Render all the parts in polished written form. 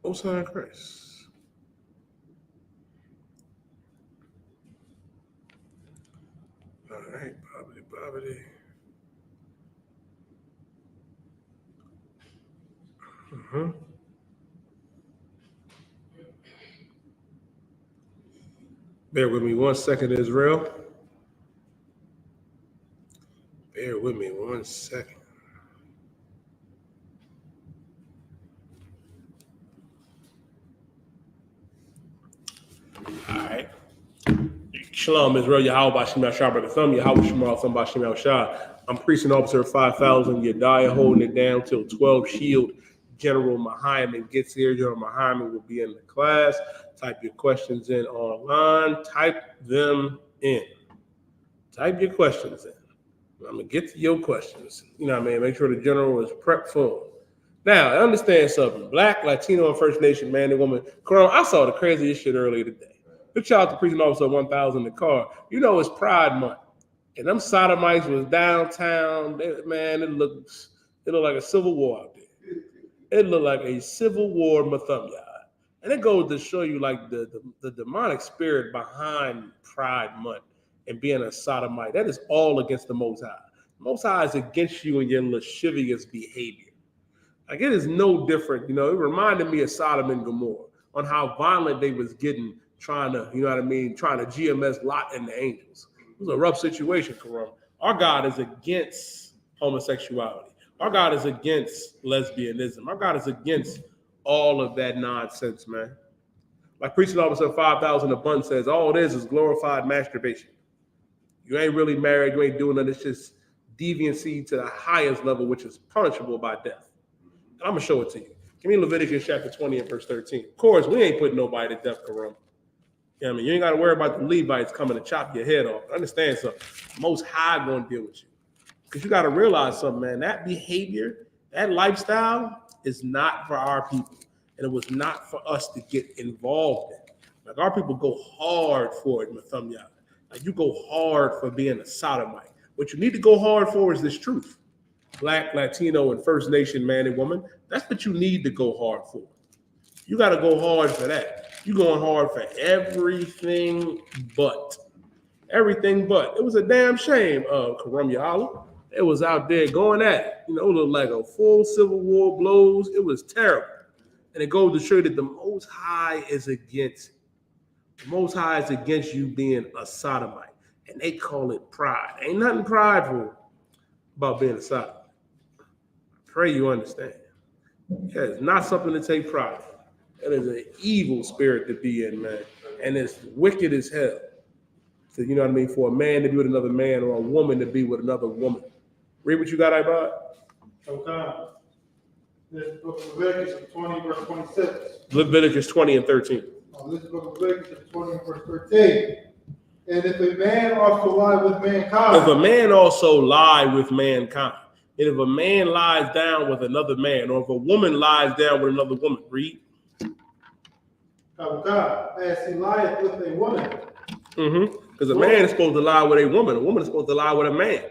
Most High in Christ. All right, Bobbity. Bear with me 1 second, Israel. Bear with me 1 second. All right. Shalom, Israel. Yahweh Bashim Yashar Thumb. Yahweh Shemal Thumb Bashim Yashar. I'm Precinct Officer 5000. Yediah holding it down till 12 Shield. General Mahayaman gets here. General Mahayaman will be in the class. Type your questions in online. Type them in. Type your questions in. I'm going to get to your questions. You know what I mean? Make sure the general is prepped for them. Now, I understand something. Black, Latino, and First Nation, man and woman. Corona, I saw the craziest shit earlier today. Good shout out to Precinct Officer 1000 in the car. You know it's Pride Month. And them sodomites was downtown. Man, it looked like a civil war out there. It looked like a civil war Mahayaman. And it goes to show you like the demonic spirit behind Pride Month and being a sodomite. That is all against the Most High. The Most High is against you and your lascivious behavior. Like it is no different. You know, it reminded me of Sodom and Gomorrah on how violent they was getting trying to, you know what I mean, trying to GMS Lot and the angels. It was a rough situation, Karam. Our God is against homosexuality. Our God is against lesbianism. Our God is against all of that nonsense, man. Like Preaching Officer 5000 Abundance says, all it is glorified masturbation. You ain't really married. You ain't doing nothing. It's just deviancy to the highest level, which is punishable by death. And I'm going to show it to you. Give me Leviticus chapter 20 and verse 13. Of course, we ain't putting nobody to death, Karam. You know what I mean? You ain't got to worry about the Levites coming to chop your head off. Understand something. Most High going to deal with you. Because you got to realize something, man. That behavior, that lifestyle is not for our people. And it was not for us to get involved in. Like our people go hard for it, Mahayaman. Like you go hard for being a sodomite. What you need to go hard for is this truth. Black, Latino, and First Nation man and woman. That's what you need to go hard for. You got to go hard for that. You going hard for everything but. Everything but. It was a damn shame, Karam Yahala. It was out there going at it. You know, it looked like a full civil war blows. It was terrible. And it goes to show that the Most High is against it. The Most High is against you being a sodomite. And they call it pride. Ain't nothing prideful about being a sodomite. I pray you understand. Yeah, it's not something to take pride in. It is an evil spirit to be in, man. And it's wicked as hell. So, you know what I mean? For a man to be with another man or a woman to be with another woman. Read what you got, Ibad. Okay. This book of Leviticus 20, verse 26. Leviticus 20 and 13. This book of Leviticus 20, verse 13. And if a man also lie with mankind. If a man also lie with mankind. And if a man lies down with another man, or if a woman lies down with another woman, read. As he lieth with a woman. Because a man is supposed to lie with a woman is supposed to lie with a man.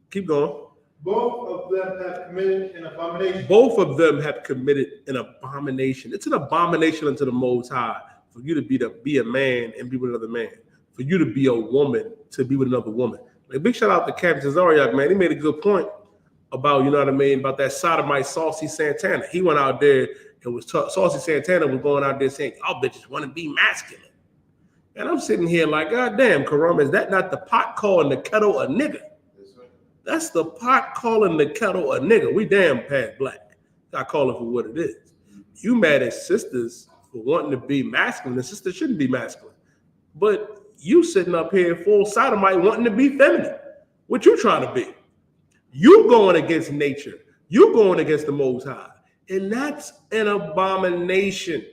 Keep going. Both of them have committed an abomination. Both of them have committed an abomination. It's an abomination unto the Most High for you to be a man and be with another man. For you to be a woman to be with another woman. Like big shout out to Captain Zariak, man. He made a good point about, you know what I mean, about that sodomite Saucy Santana. He went out there and was Saucy Santana was going out there saying, y'all bitches want to be masculine. And I'm sitting here like, God damn, Karam, is that not the pot calling the kettle a nigga? That's the pot calling the kettle a nigga. We damn past black. I call it for what it is. You mad at sisters for wanting to be masculine. The sister shouldn't be masculine. But you sitting up here full sodomite wanting to be feminine. What you trying to be? You going against nature. You going against the Most High. And that's an abomination.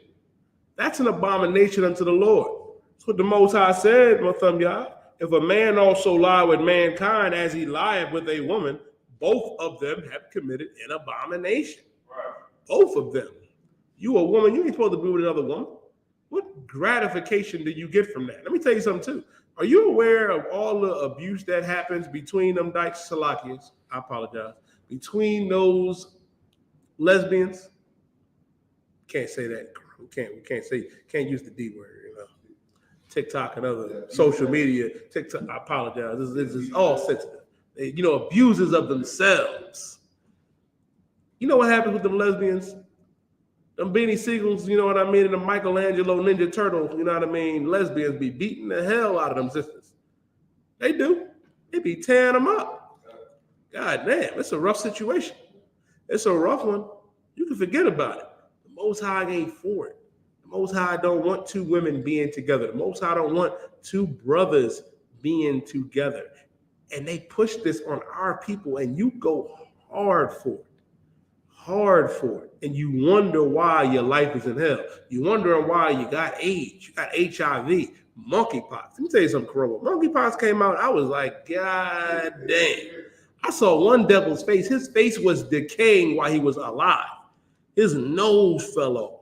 That's an abomination unto the Lord. That's what the Most High said, Mahayaman. If a man also lie with mankind as he lieth with a woman, both of them have committed an abomination. Right. Both of them. You a woman, you ain't supposed to be with another woman. What gratification do you get from that? Let me tell you something too. Are you aware of all the abuse that happens between them dykes, Salakians? I apologize. Between those lesbians? Can't say that. We can't use the D word, TikTok and other social media. TikTok, I apologize. This is all sensitive. Abusers of themselves. You know what happens with them lesbians? Them Beanie Siegels, you know what I mean? And the Michelangelo Ninja Turtle, you know what I mean? Lesbians be beating the hell out of them sisters. They do. They be tearing them up. God damn, it's a rough situation. It's a rough one. You can forget about it. The Most High ain't for it. The Most High don't want two women being together. The Most High don't want two brothers being together. And they push this on our people, and you go hard for it. And you wonder why your life is in hell. You wondering why you got AIDS, you got HIV, monkeypox. Let me tell you something, Corona. Monkeypox came out, I was like, God damn. I saw one devil's face. His face was decaying while he was alive. His nose fell off.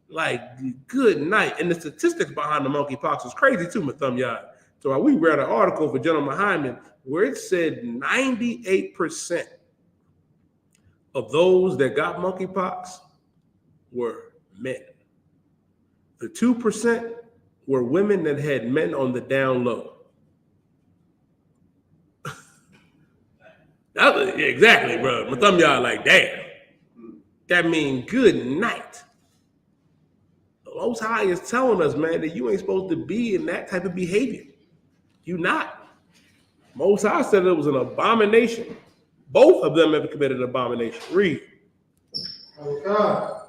Like, good night. And the statistics behind the monkeypox was crazy too, Mahayaman. So we read an article for General Mahayaman where it said 98% of those that got monkeypox were men. The 2% were women that had men on the down low. Exactly, bro. Mahayaman, like, damn. That means good night. The Most High is telling us, man, that you ain't supposed to be in that type of behavior. You not. Most High said it was an abomination. Both of them have committed an abomination. Read. Oh God.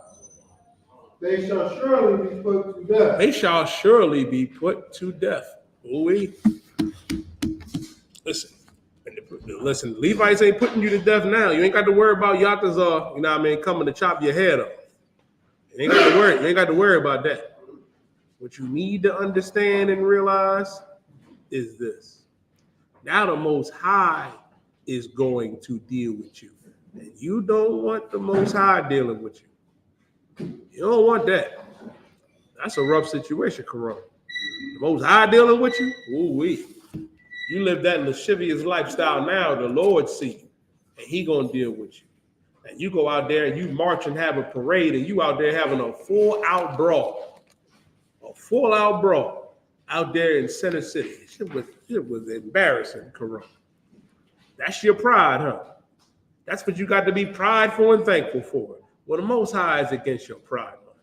They shall surely be put to death. They shall surely be put to death. Ooh-wee. Listen, Levites ain't putting you to death now. You ain't got to worry about Yahtazar, coming to chop your head off. You ain't got to worry about that. What you need to understand and realize is this. Now the Most High is going to deal with you. And you don't want the Most High dealing with you. You don't want that. That's a rough situation, Corona. The Most High dealing with you? Ooh-wee. You live that lascivious lifestyle now, the Lord see you, and he going to deal with you. And you go out there and you march and have a parade, and you out there having a full-out brawl. A full-out brawl out there in Center City. It was embarrassing, Corona. That's your pride, huh? That's what you got to be prideful and thankful for. Well, the Most High is against your pride, man.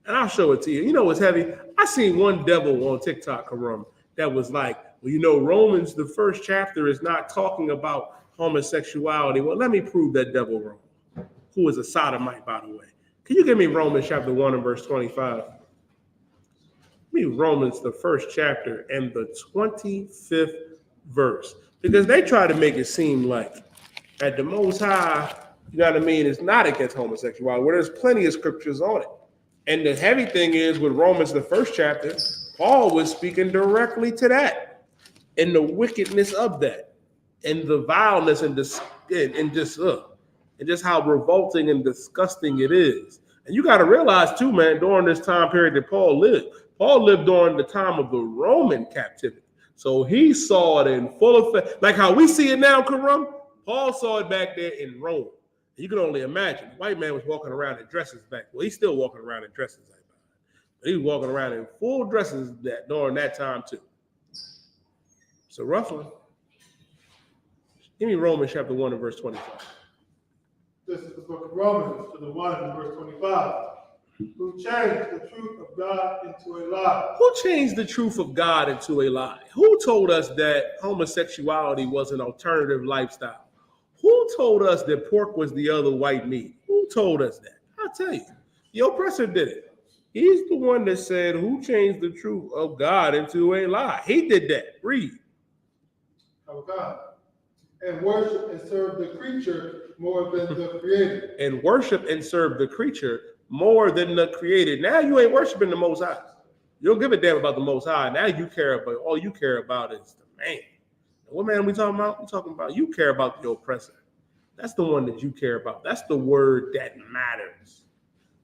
And I'll show it to you. You know what's heavy? I seen one devil on TikTok, Corona, that was like, well, Romans, the first chapter is not talking about homosexuality. Well, let me prove that devil wrong. Who is a sodomite, by the way. Can you give me Romans chapter 1 and verse 25? Give me Romans, the first chapter and the 25th verse. Because they try to make it seem like at the Most High, is not against homosexuality, where there's plenty of scriptures on it. And the heavy thing is with Romans, the first chapter, Paul was speaking directly to that. And the wickedness of that, and the vileness and just how revolting and disgusting it is. And you got to realize too, man, during this time period that Paul lived during the time of the Roman captivity. So he saw it in full effect, like how we see it now, Karam. Paul saw it back there in Rome. You can only imagine. The white man was walking around in dresses back. Well, he's still walking around in dresses like that. But he was walking around in full dresses during that time too. So rough one. Give me Romans chapter 1 and verse 25. This is the book of Romans, to the 1 and verse 25. Who changed the truth of God into a lie? Who changed the truth of God into a lie? Who told us that homosexuality was an alternative lifestyle? Who told us that pork was the other white meat? Who told us that? I'll tell you. The oppressor did it. He's the one that said, who changed the truth of God into a lie? He did that. Read. Oh God. And worship and serve the creature more than the creator. And worship and serve the creature more than the created. Now you ain't worshiping the Most High. You don't give a damn about the Most High. Now you care about, all you care about is the man. And what man are we talking about? We're talking about you care about the oppressor. That's the one that you care about. That's the word that matters.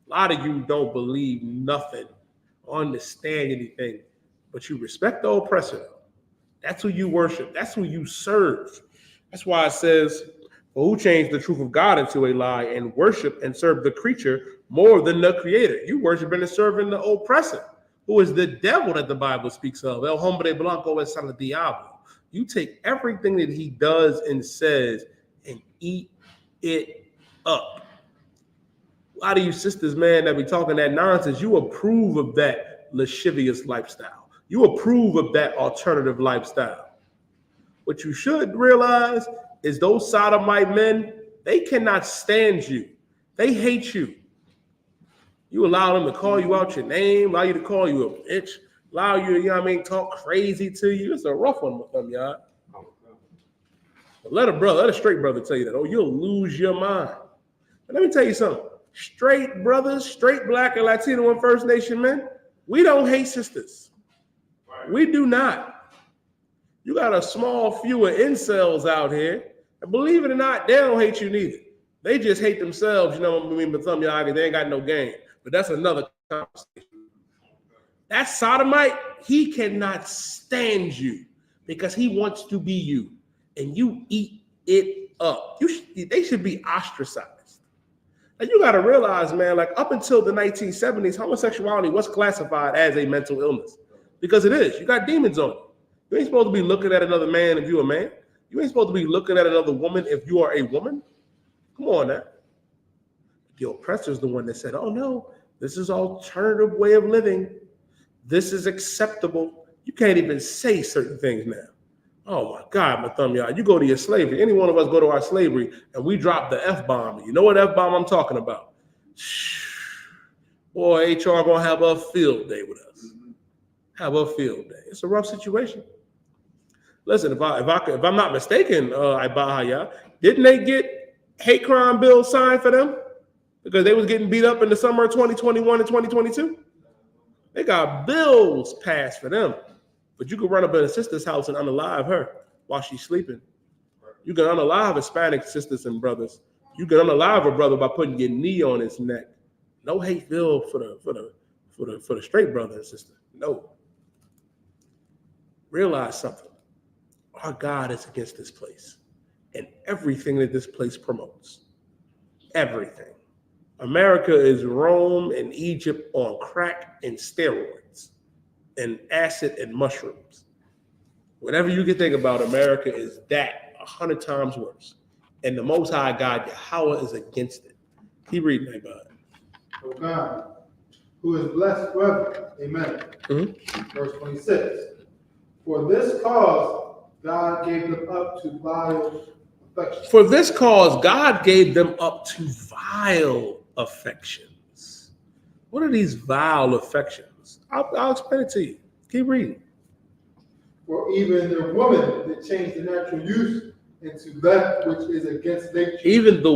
A lot of you don't believe nothing or understand anything, but you respect the oppressor. That's who you worship. That's who you serve. That's why it says, For who changed the truth of God into a lie and worship and serve the creature more than the creator? You worshiping and serving the oppressor, who is the devil that the Bible speaks of. El hombre blanco es el diablo. You take everything that he does and says and eat it up. A lot of you sisters, man, that be talking that nonsense, you approve of that lascivious lifestyle. You approve of that alternative lifestyle. What you should realize is those sodomite men, they cannot stand you. They hate you. You allow them to call you out your name, allow you to call you a bitch, allow you to, you know what I mean, talk crazy to you. It's a rough one with them, y'all. But let a straight brother tell you that. Oh, you'll lose your mind. But let me tell you something. Straight brothers, straight black and Latino and First Nation men, we don't hate sisters. We do not. You got a small few of incels out here, and believe it or not, they don't hate you neither. They just hate themselves, you know what I mean? But some y'all, they ain't got no game. But that's another conversation. That sodomite, he cannot stand you because he wants to be you, and you eat it up. They should be ostracized. And you got to realize, man, like up until the 1970s, homosexuality was classified as a mental illness because it is. You got demons on you. You ain't supposed to be looking at another man if you're a man. You ain't supposed to be looking at another woman if you are a woman. Come on now. The oppressor is the one that said, oh no, this is alternative way of living. This is acceptable. You can't even say certain things now. Oh my God, my thumb, y'all. You go to your slavery. Any one of us go to our slavery and we drop the F-bomb. You know what F-bomb I'm talking about? Boy, HR gonna have a field day with us. Have a field day. It's a rough situation. Listen, if I'm not mistaken, Ibahaya, didn't they get hate crime bills signed for them because they was getting beat up in the summer of 2021 and 2022? They got bills passed for them. But you can run up in a sister's house and unalive her while she's sleeping. You can unalive Hispanic sisters and brothers. You can unalive a brother by putting your knee on his neck. No hate bill for the straight brother and sister. No. Realize something. Our God is against this place and everything that this place promotes. Everything. America is Rome and Egypt on crack and steroids and acid and mushrooms. Whatever you can think about, America is that 100 times worse. And the Most High God, Yahweh, is against it. Keep reading that, bud. O God, who is blessed forever. Amen. Verse 26. For this cause, God gave them up to vile affections. For this cause, God gave them up to vile affections. What are these vile affections? I'll explain it to you. Keep reading. For even the woman that changed the natural use into that which is against nature. Even the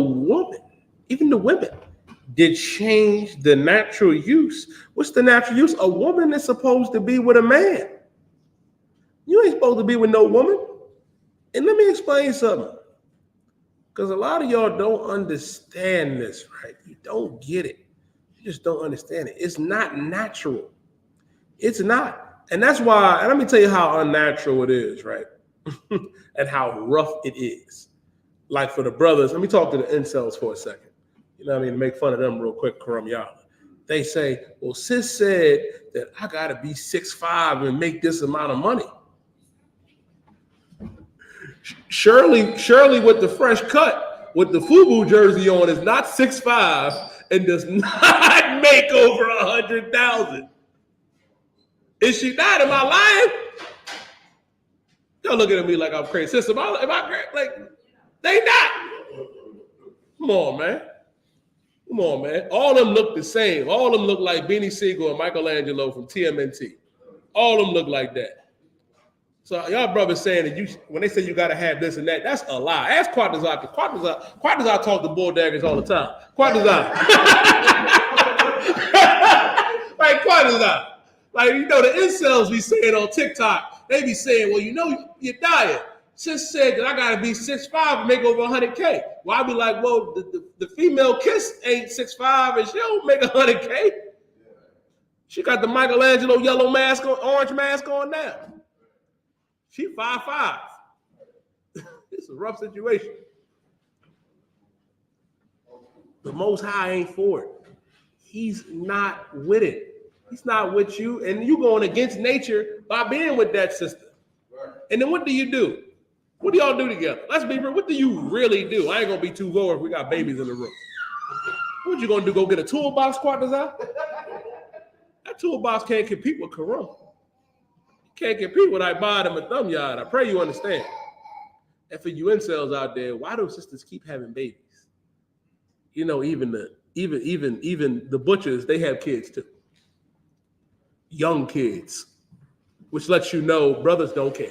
women did change the natural use. What's the natural use? A woman is supposed to be with a man. You ain't supposed to be with no woman. And let me explain something. Because a lot of y'all don't understand this, right? You don't get it. You just don't understand it. It's not natural. It's not. And that's why, and let me tell you how unnatural it is, right? And how rough it is. Like for the brothers, let me talk to the incels for a second. You know what I mean? To make fun of them real quick, Karam Yala. They say, well, sis said that I got to be 6'5" and make this amount of money. Shirley with the fresh cut, with the FUBU jersey on, is not 6'5" and does not make over 100,000. Is she not? Am I lying? Y'all looking at me like I'm crazy. Sister, am I like, they not. Come on, man. Come on, man. All of them look the same. All of them look like Beanie Siegel and Michelangelo from TMNT. All of them look like that. So y'all brothers saying that when they say you got to have this and that, that's a lie. Ask Quatazar. Quatazar talk to bulldaggers all the time. Quatazar. Like Quatazar. Like, you know, the incels be saying on TikTok, they be saying, well, you know, you're dying. Sis said that I got to be 6'5" and make over 100K. Well, I be like, well, the female Kiss ain't 6'5" and she don't make 100K. She got the Michelangelo yellow mask on, orange mask on now. She 5'5". It's a rough situation. The Most High ain't for it. He's not with it. He's not with you. And you going against nature by being with that sister. And then what do? What do y'all do together? Let's be real. What do you really do? I ain't going to be too vulgar if we got babies in the room. What you going to do? Go get a toolbox, Quatazar? That toolbox can't compete with Quran. Can't compete with I.S.U.P.K and thumb yard. I pray you understand. And for you incels out there, why do sisters keep having babies? You know, even the butchers, they have kids too. Young kids, which lets you know brothers don't care.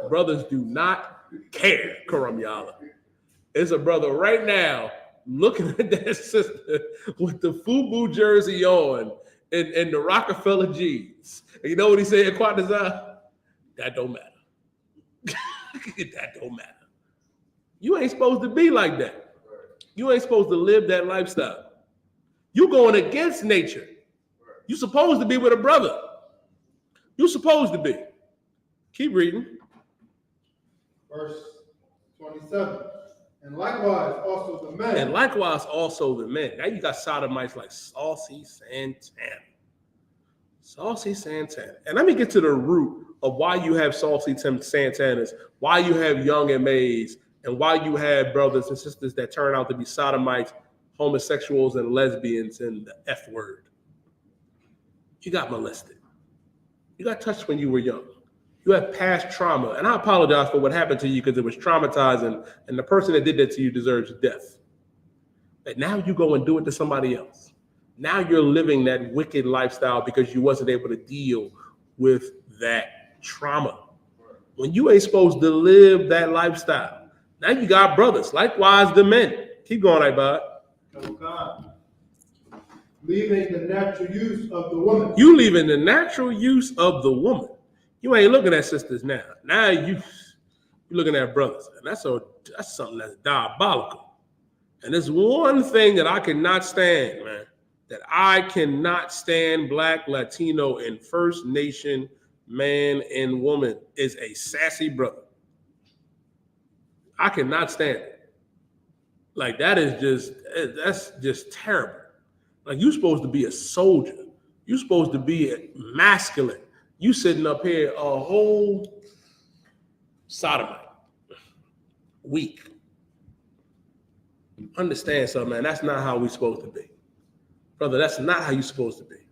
Brothers do not care, Karam Yala. There's a brother right now looking at that sister with the FUBU jersey on and the Rockefeller jeans. And you know what he said in Quatazar? That don't matter. That don't matter. You ain't supposed to be like that. You ain't supposed to live that lifestyle. You going against nature. You supposed to be with a brother. You supposed to be. Keep reading. Verse 27. And likewise also the men. And likewise also the men. Now you got sodomites like Saucy Santana. Saucy Santana. And let me get to the root of why you have Saucy Santanas, why you have young MAs, and why you have brothers and sisters that turn out to be sodomites, homosexuals, and lesbians, and the F word. You got molested. You got touched when you were young. You have past trauma. And I apologize for what happened to you because it was traumatizing, and the person that did that to you deserves death. But now you go and do it to somebody else. Now you're living that wicked lifestyle because you wasn't able to deal with that trauma. When you ain't supposed to live that lifestyle, now you got brothers. Likewise, the men. Keep going, Ibad. Leaving the natural use of the woman. You leaving the natural use of the woman. You ain't looking at sisters now. Now you're looking at brothers. And that's something that's diabolical. And there's one thing that I cannot stand, man. That I cannot stand Black, Latino, and First Nation man and woman is a sassy brother. I cannot stand it. Like that's just terrible. Like you're supposed to be a soldier. You're supposed to be masculine. You sitting up here a whole sodomite. Weak. Understand something, man. That's not how we're supposed to be. Brother, that's not how you're supposed to be.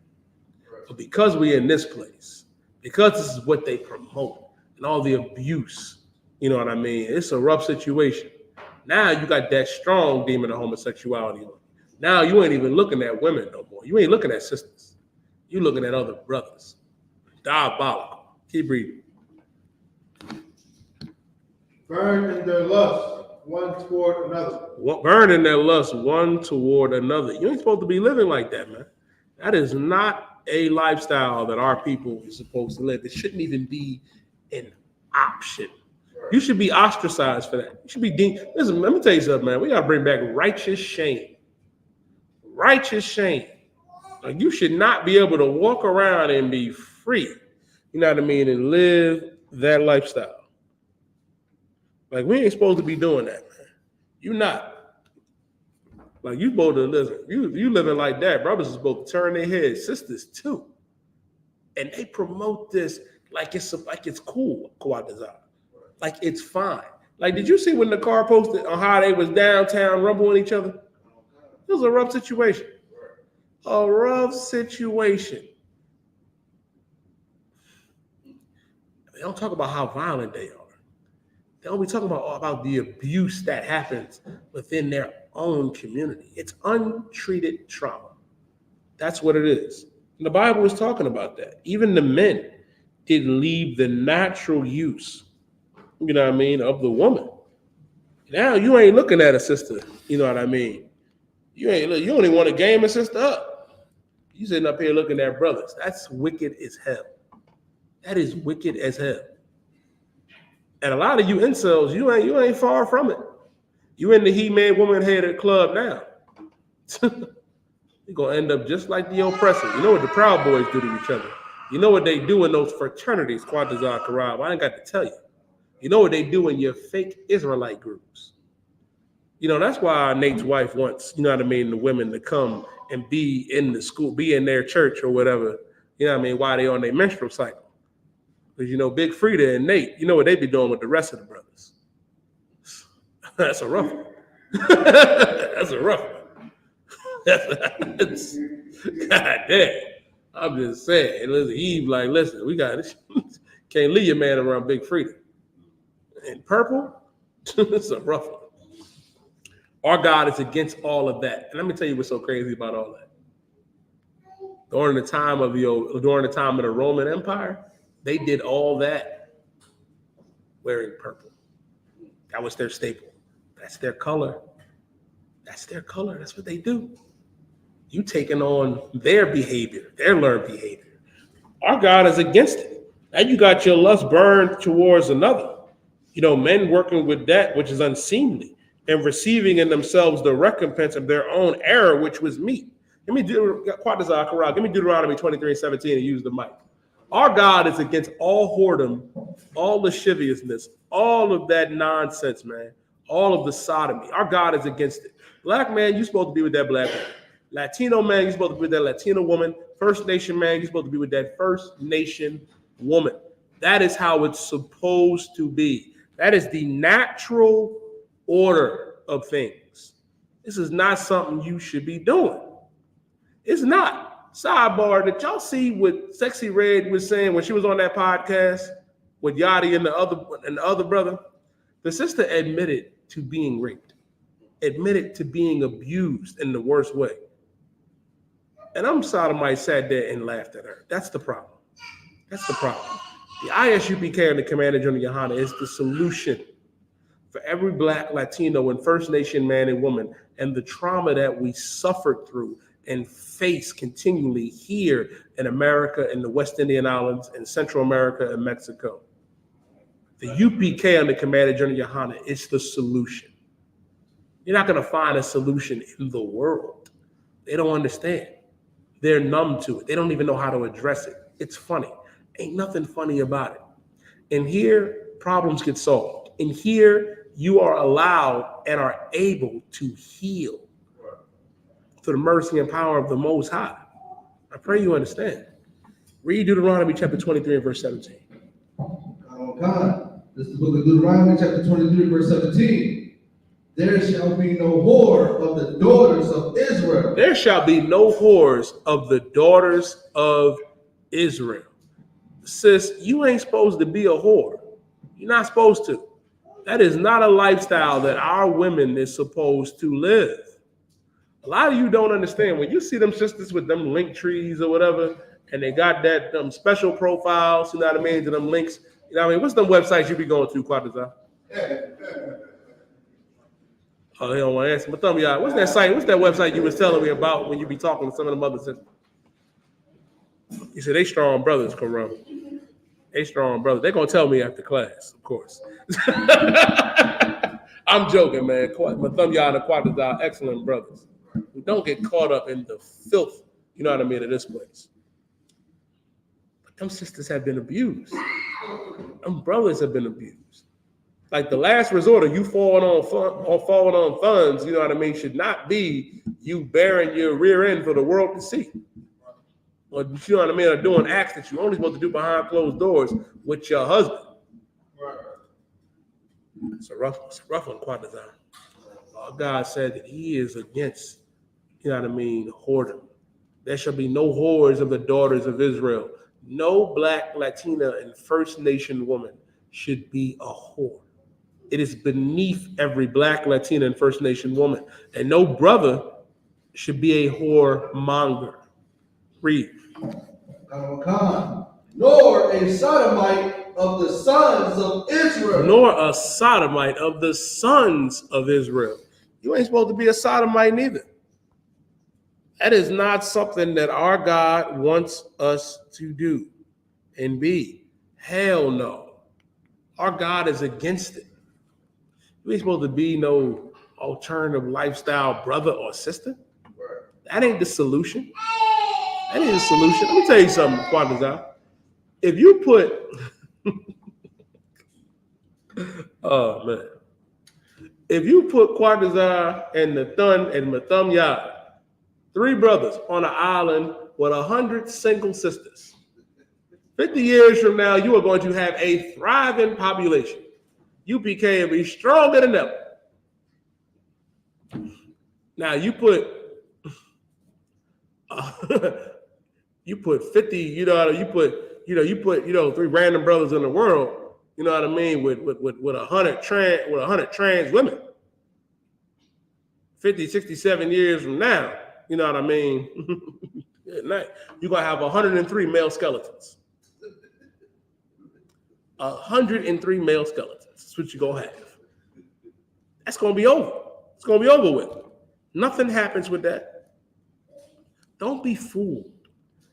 But because we're in this place, because this is what they promote and all the abuse, you know what I mean? It's a rough situation. Now you got that strong demon of homosexuality on. Now you ain't even looking at women no more. You ain't looking at sisters. You're looking at other brothers. Diabolical. Keep reading. Burn in their lust one toward another. Burn in their lust one toward another. You ain't supposed to be living like that, man. That is not a lifestyle that our people are supposed to live. It shouldn't even be an option. You should be ostracized for that. You should be deemed. Listen, let me tell you something, man. We gotta bring back righteous shame. Righteous shame. Like you should not be able to walk around and be free. You know what I mean? And live that lifestyle. Like we ain't supposed to be doing that, man. You not. Like you supposed to listen. You living like that. Brothers are supposed to turn their heads. Sisters too. And they promote this like it's cool, Quatazar. Like it's fine. Like, did you see when the car posted on how they was downtown rumbling each other? It was a rough situation. A rough situation. They don't talk about how violent they are. They don't be talking about the abuse that happens within their own community. It's untreated trauma. That's what it is. And the Bible is talking about that. Even the men did leave the natural use, you know what I mean, of the woman. Now you ain't looking at a sister, you know what I mean? You don't even want to game a sister up. You sitting up here looking at brothers. That's wicked as hell. That is wicked as hell. And a lot of you incels, you ain't far from it. You in the He-Man woman-headed club now. You're going to end up just like the oppressor. You know what the Proud Boys do to each other. You know what they do in those fraternities, Quatazar Karab. I ain't got to tell you. You know what they do in your fake Israelite groups. That's why Nate's wife wants, the women to come and be in the school, be in their church or whatever, while they on their menstrual cycle. Because, Big Frida and Nate, what they be doing with the rest of the brothers. That's a rough one. That's a rough one. That's God damn. I'm just saying. Listen, Eve, listen, we got this. Can't leave your man around Big Frida. And purple, it's a rough one. Our God is against all of that. And let me tell you what's so crazy about all that. During the time of the Roman Empire, they did all that wearing purple. That was their staple. That's their color. That's their color. That's what they do. You taking on their behavior, their learned behavior. Our God is against it. Now you got your lust burned towards another. Men working with that which is unseemly and receiving in themselves the recompense of their own error, which was meat. Give me Deuteronomy 23:17 and use the mic. Our God is against all whoredom, all lasciviousness, all of that nonsense, man. All of the sodomy. Our God is against it. Black man, you're supposed to be with that black man. Latino man, you're supposed to be with that Latino woman. First Nation man, you're supposed to be with that First Nation woman. That is how it's supposed to be. That is the natural order of things. This is not something you should be doing. It's not. Sidebar, did y'all see what Sexy Red was saying when she was on that podcast with Yachty and the other brother? The sister admitted to being raped, admitted to being abused in the worst way. And sodomite sat there and laughed at her. That's the problem. That's the problem. The I.S.U.P.K. and the Commander General Yahanna is the solution for every Black, Latino, and First Nation man and woman and the trauma that we suffered through and face continually here in America, in the West Indian Islands, in Central America, and Mexico. The UPK under Commander General Yahanna is the solution. You're not going to find a solution in the world. They don't understand. They're numb to it. They don't even know how to address it. It's funny. Ain't nothing funny about it. And here, problems get solved. And here, you are allowed and are able to heal through the mercy and power of the Most High. I pray you understand. Read Deuteronomy chapter 23 and verse 17. God, this is the book of Deuteronomy chapter 23 verse 17. There shall be no whore of the daughters of Israel. There shall be no whores of the daughters of Israel. Sis, you ain't supposed to be a whore. You're not supposed to. That is not a lifestyle that our women is supposed to live. A lot of you don't understand. When you see them sisters with them link trees or whatever, and they got that special profiles, you know what I mean, to them links. You know what I mean? What's them websites you be going to, Quadazar? Oh, they don't want to answer. But tell me, what's that site? What's that website you was telling me about when you be talking to some of them other sisters? You said they strong brothers, Karam. They strong brothers. They're going to tell me after class, of course. I'm joking, man. Mahayaman and Quadazar, excellent brothers. Who don't get caught up in the filth, you know what I mean, of this place. But them sisters have been abused. Them brothers have been abused. Like the last resort of you falling on funds, you know what I mean, should not be you bearing your rear end for the world to see. Or you know what I mean, or doing acts that you're only supposed to do behind closed doors with your husband. It's a rough one, Quadazar. God said that he is against, you know what I mean, whoredom. There shall be no whores of the daughters of Israel. No Black, Latina, and First Nation woman should be a whore. It is beneath every Black, Latina, and First Nation woman. And no brother should be a whoremonger. Read. Nor a sodomite of the sons of Israel. Nor a sodomite of the sons of Israel. You ain't supposed to be a sodomite neither. That is not something that our God wants us to do and be. Hell no. Our God is against it. You ain't supposed to be no alternative lifestyle brother or sister. That ain't the solution. That ain't the solution. Let me tell you something, Quadazar. If you put, oh man, If you put Quadazar and Nathun and Mathumyah, 3 brothers on an island with 100 single sisters, 50 years from now, you are going to have a thriving population. UPK will be stronger than ever. Now you put 50, you put 3 random brothers in the world, you know what I mean, with 100 trans women. 50, 67 years from now, you know what I mean? Good night. You're gonna have 103 male skeletons. 103 male skeletons. That's what you're gonna have. That's gonna be over. It's gonna be over with. Nothing happens with that. Don't be fooled.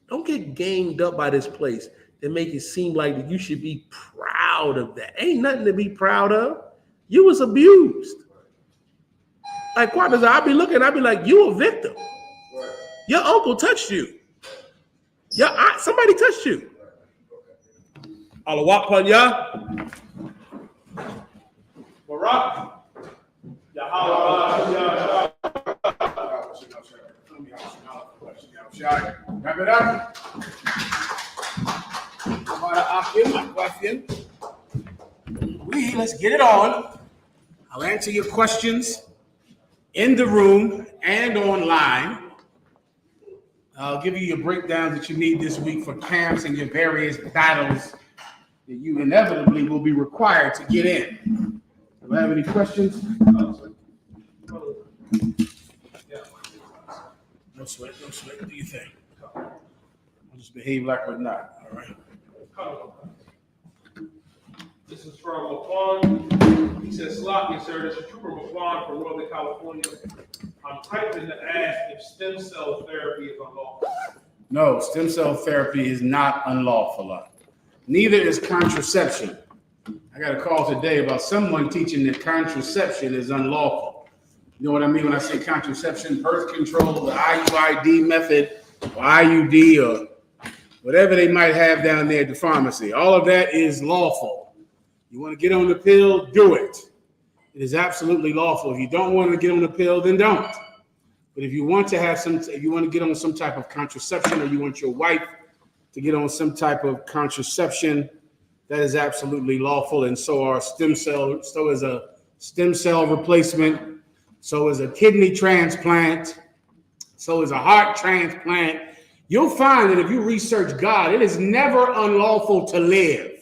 Don't get ganged up by this place that make it seem like you should be proud of that. Ain't nothing to be proud of. You was abused. Like Quadazar, I'd be like, you a victim. Your uncle touched you. Your aunt, somebody touched you. Allah Panya. Barak. Yahweh. Wrap it up. Let's get it on. I'll answer your questions in the room and online. I'll give you your breakdowns that you need this week for camps and your various battles that you inevitably will be required to get in. Do I have any questions? No sweat. Do you think? I'll just behave like we're not. All right. This is from Laquan. He says, "Sloppy, sir. This is Trooper Laquan from Northern California. I'm typing to ask if stem cell therapy is unlawful." No, stem cell therapy is not unlawful. Neither is contraception. I got a call today about someone teaching that contraception is unlawful. You know what I mean when I say contraception? Birth control, the IUID method, or IUD, or whatever they might have down there at the pharmacy. All of that is lawful. You want to get on the pill, do it. It is absolutely lawful. If you don't want to get on the pill, then don't. But if you want to get on some type of contraception, or you want your wife to get on some type of contraception, that is absolutely lawful. And so is a stem cell replacement, so is a kidney transplant, so is a heart transplant. You'll find that if you research God, it is never unlawful to live.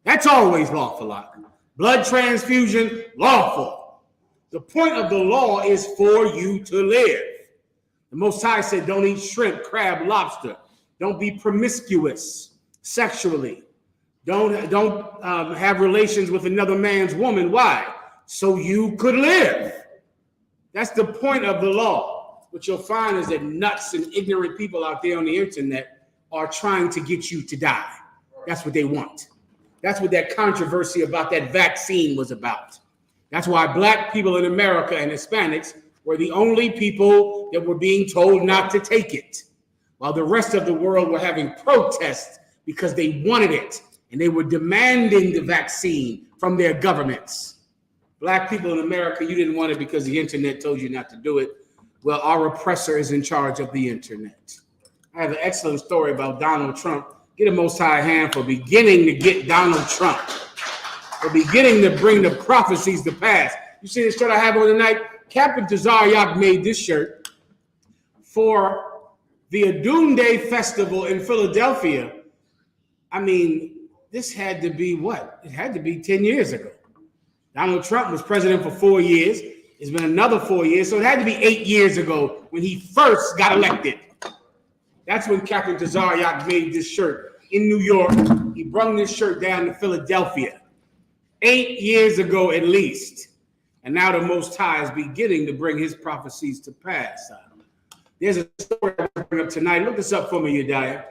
That's always lawful. Blood transfusion, lawful. The point of the law is for you to live. The Most High said, don't eat shrimp, crab, lobster. Don't be promiscuous sexually. Don't have relations with another man's woman. Why? So you could live. That's the point of the law. What you'll find is that nuts and ignorant people out there on the internet are trying to get you to die. That's what they want. That's what that controversy about that vaccine was about. That's why black people in America and Hispanics were the only people that were being told not to take it, while the rest of the world were having protests because they wanted it and they were demanding the vaccine from their governments. Black people in America, you didn't want it because the internet told you not to do it. Well, our oppressor is in charge of the internet. I have an excellent story about Donald Trump. Get a Most High hand for beginning to get Donald Trump, for beginning to bring the prophecies to pass. You see this shirt I have on tonight? Captain TITHES made this shirt for the Adunde Festival in Philadelphia. I mean, this had to be what? It had to be 10 years ago. Donald Trump was president for 4 years. It's been another 4 years. So it had to be 8 years ago when he first got elected. That's when Captain TITHES made this shirt in New York. He brought this shirt down to Philadelphia 8 years ago at least. And now the Most High is beginning to bring his prophecies to pass. There's a story I want to bring up tonight. Look this up for me, Yediah.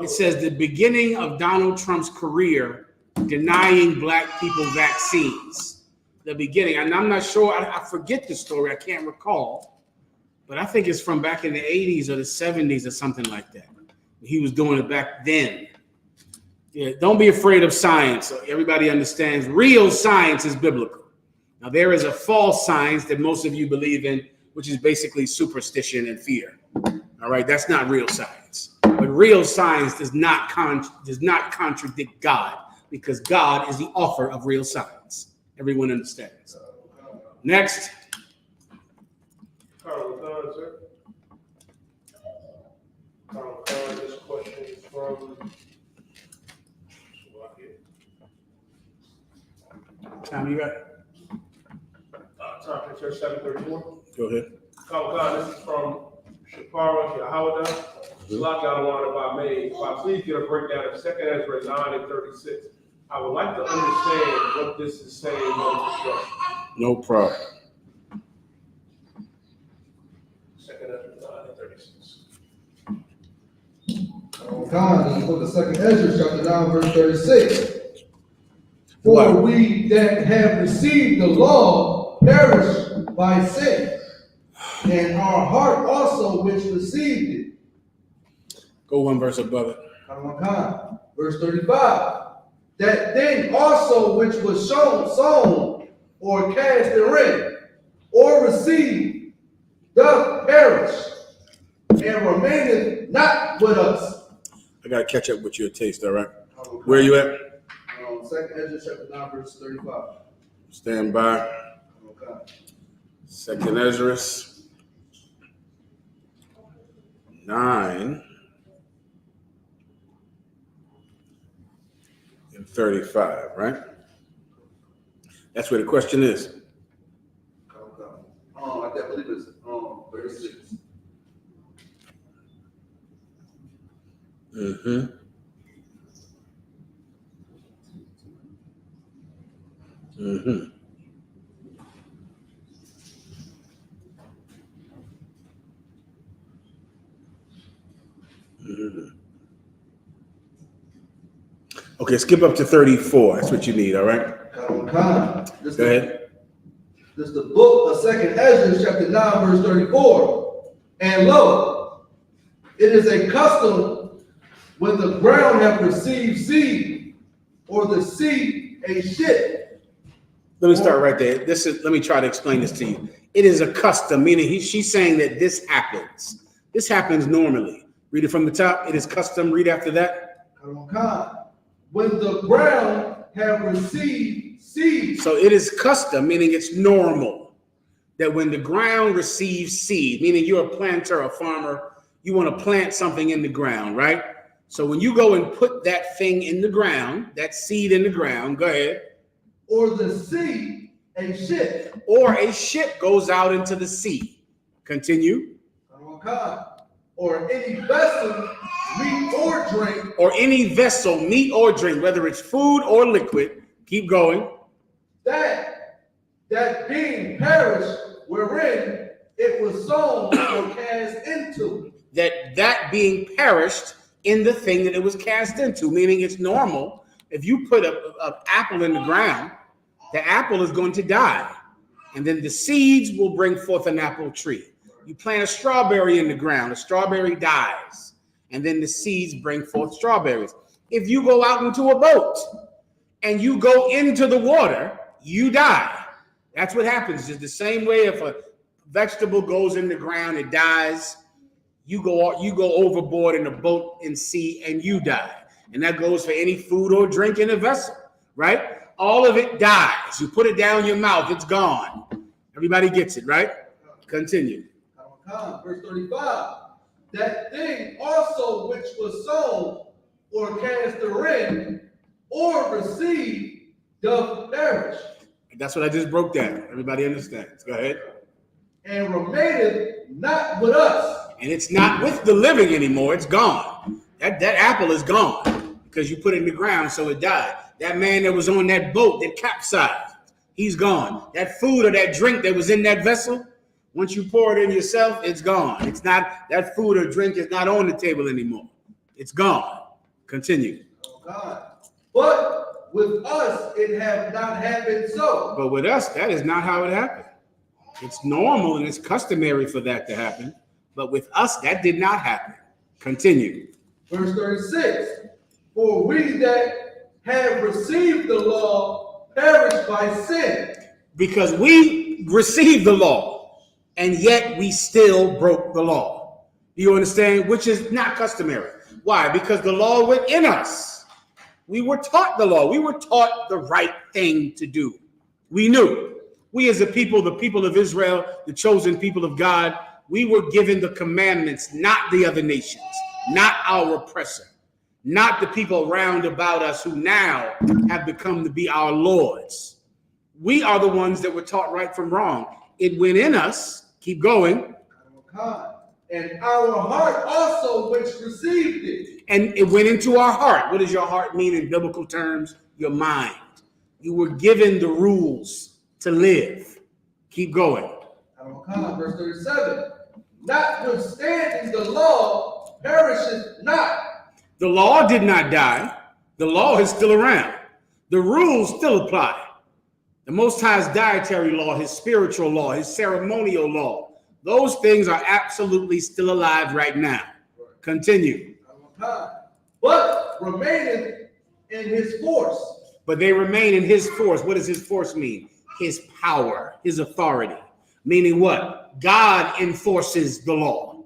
It says the beginning of Donald Trump's career denying black people vaccines. The beginning. And I'm not sure. I forget the story. I can't recall. But I think it's from back in the 80s or the 70s or something like that. He was doing it back then. Yeah, don't be afraid of science. Everybody understands real science is biblical. Now, there is a false science that most of you believe in, which is basically superstition and fear. All right, that's not real science. But real science does not contradict God, because God is the author of real science. Everyone understands. Next. Carl Khan, sir. Carl Khan, this question is from. Time you got? Time picture 7:34. Go ahead. Carl Khan, this is from Shapara Yahawada. Slot Yahawada by May. If I please get a breakdown of 2nd Ezra 9 and 36. I would like to understand what this is saying on destruction. No problem. 2nd Ezra 9 and 36. God, this book of 2nd Ezra, chapter 9, verse 36. For What? we that have received the law perish by sin, and our heart also which received it. Go one verse above it. Verse 35. That thing also which was sown, or cast therein, or received, doth perish, and remaineth not with us. I got to catch up with your taste, all right? Where are you at? 2nd Ezra, chapter 9, verse 35. Stand by. 2nd Ezra 9 and 35, right? That's where the question is. I believe it's 36. Mm-hmm. Mm-hmm. Mm-hmm. Okay, skip up to 34. That's what you need, all right? Go Go ahead. This is the book of 2nd Ezra, chapter 9, verse 34. And lo, it is a custom when the ground hath received seed, or the seed a ship. Let me start right there. Let me try to explain this to you. It is a custom, meaning she's saying that this happens. This happens normally. Read it from the top. It is custom. Read after that. When the ground have received seed. So it is custom, meaning it's normal, that when the ground receives seed, meaning you're a planter, a farmer, you want to plant something in the ground, right? So when you go and put that thing in the ground, that seed in the ground, go ahead. Or the seed, a ship. Or a ship goes out into the sea. Continue. Or any vessel, meat or drink. Or any vessel, meat or drink, whether it's food or liquid. Keep going. That being perished, wherein it was sown or cast into. That being perished in the thing that it was cast into, meaning it's normal. If you put an apple in the ground, the apple is going to die. And then the seeds will bring forth an apple tree. You plant a strawberry in the ground, a strawberry dies. And then the seeds bring forth strawberries. If you go out into a boat and you go into the water, you die. That's what happens. It's the same way if a vegetable goes in the ground, it dies. You go overboard in a boat in sea and you die. And that goes for any food or drink in a vessel, right? All of it dies. You put it down your mouth, it's gone. Everybody gets it, right? Continue. Verse 35. That thing also which was sown or cast therein or received doth perish. That's what I just broke down. Everybody understands. Go ahead. And remaineth not with us. And it's not with the living anymore. It's gone. That apple is gone because you put it in the ground, so it died. That man that was on that boat that capsized, he's gone. That food or that drink that was in that vessel, once you pour it in yourself, it's gone. It's not, that food or drink is not on the table anymore. It's gone. Continue. But with us, it have not happened so. But with us, that is not how it happened. It's normal and it's customary for that to happen. But with us, that did not happen. Continue. Verse 36. For we that have received the law perish by sin, because we received the law and yet we still broke the law. Do you understand? Which is not customary. Why? Because the law went in us. We were taught the law. We were taught the right thing to do. We knew. We as a people, the people of Israel, the chosen people of God, we were given the commandments, not the other nations, not our oppressor, not the people round about us who now have become to be our lords. We are the ones that were taught right from wrong. It went in us. Keep going. And our heart also which received it. And it went into our heart. What does your heart mean in biblical terms? Your mind. You were given the rules to live. Keep going. Verse 37. Notwithstanding the law perisheth not. The law did not die. The law is still around. The rules still apply. The Most High's dietary law, his spiritual law, his ceremonial law, those things are absolutely still alive right now. Continue. But remaineth in his force. But they remain in his force. What does his force mean? His power, his authority. Meaning what? God enforces the law.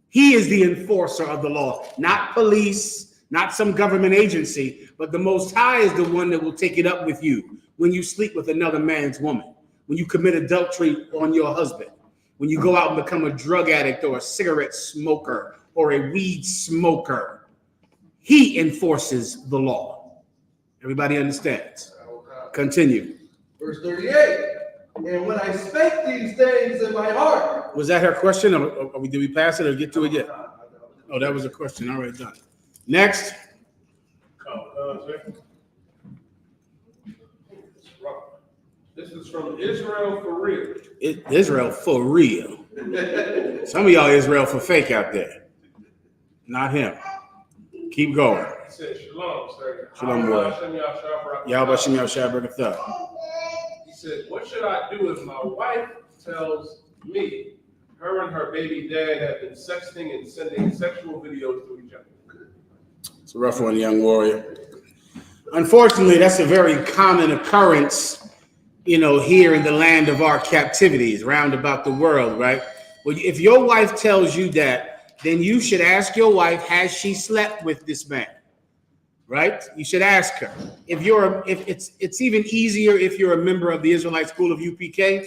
He is the enforcer of the law, not police, not some government agency, but the Most High is the one that will take it up with you when you sleep with another man's woman, when you commit adultery on your husband, when you go out and become a drug addict or a cigarette smoker or a weed smoker. He enforces the law. Everybody understands? Continue. Verse 38. And when I spake these things in my heart. Was that her question? Or did we pass it or get to it yet? Oh, that was a question. All right, done. Next. This is from Israel for real. Israel for real. Some of y'all Israel for fake out there. Not him. Keep going. He said, Shalom, sir. Shalom, boy. Yahweh Shem Yahshua. He said, what should I do if my wife tells me her and her baby dad have been sexting and sending sexual videos to each other? It's a rough one, young warrior. Unfortunately, that's a very common occurrence, here in the land of our captivities, round about the world, right? Well, if your wife tells you that, then you should ask your wife, has she slept with this man? Right? You should ask her. If it's even easier if you're a member of the Israelite School of UPK.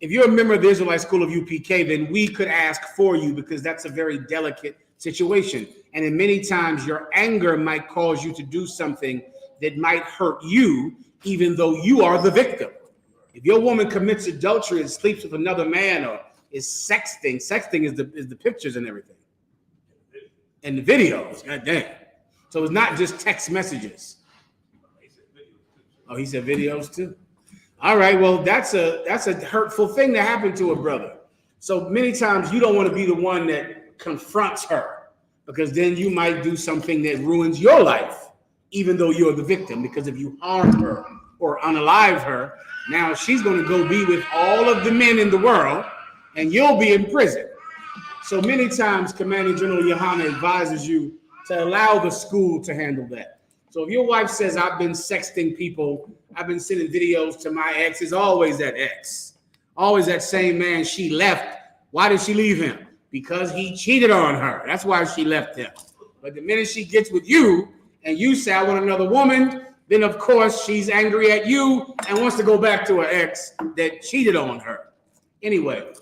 If you're a member of the Israelite School of UPK, then we could ask for you because that's a very delicate situation. And in many times your anger might cause you to do something that might hurt you, even though you are the victim. If your woman commits adultery and sleeps with another man or is sexting is the pictures and everything. And the videos, god damn. So it's not just text messages. Oh, he said videos too. All right, well, that's a hurtful thing to happen to a brother. So many times you don't want to be the one that confronts her because then you might do something that ruins your life, even though you're the victim. Because if you harm her or unalive her, now she's going to go be with all of the men in the world and you'll be in prison. So many times Commanding General Yohanna advises you to allow the school to handle that. So if your wife says, I've been sexting people, I've been sending videos to my ex, it's always that ex. Always that same man she left. Why did she leave him? Because he cheated on her. That's why she left him. But the minute she gets with you and you say, I want another woman, then of course she's angry at you and wants to go back to her ex that cheated on her. Anyway,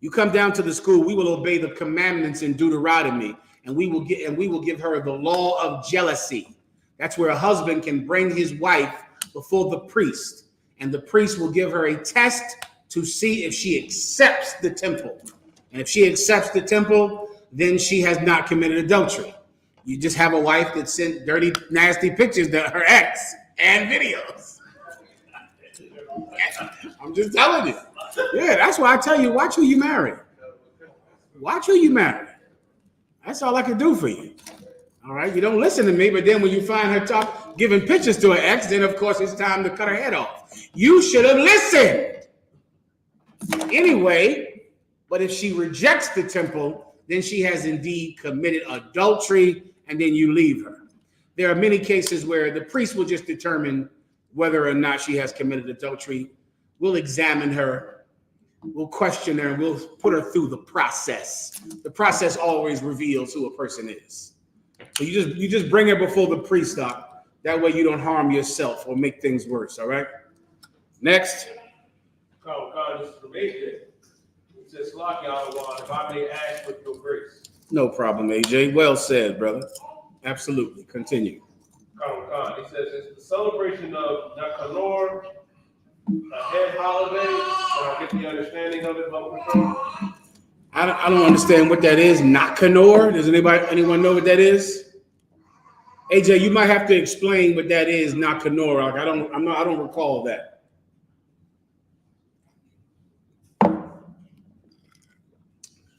you come down to the school, we will obey the commandments in Deuteronomy. And we will give her the law of jealousy. That's where a husband can bring his wife before the priest, and the priest will give her a test to see if she accepts the temple. And if she accepts the temple, then she has not committed adultery. You just have a wife that sent dirty, nasty pictures to her ex and videos. I'm just telling you. Yeah, that's why I tell you, watch who you marry. Watch who you marry. That's all I can do for you. All right. You don't listen to me, but then when you find her giving pictures to her ex, then of course it's time to cut her head off. You should have listened. Anyway, but if she rejects the temple, then she has indeed committed adultery, and then you leave her. There are many cases where the priest will just determine whether or not she has committed adultery. We'll examine her, we'll question her, and we'll put her through the process. The process always reveals who a person is. So you just bring her before the priest, Doc. That way you don't harm yourself or make things worse, all right? Next. This is from AJ. It says, Slock Yahweh, if I may ask with your grace. No problem, AJ. Well said, brother. Absolutely. Continue. It says, it's the celebration of Nakanor, a head holiday. Can I get the understanding of it, Level Control? I don't understand what that is. Nakanor? Does anyone know what that is? AJ, you might have to explain what that is, Nakanor. Like, I don't recall that.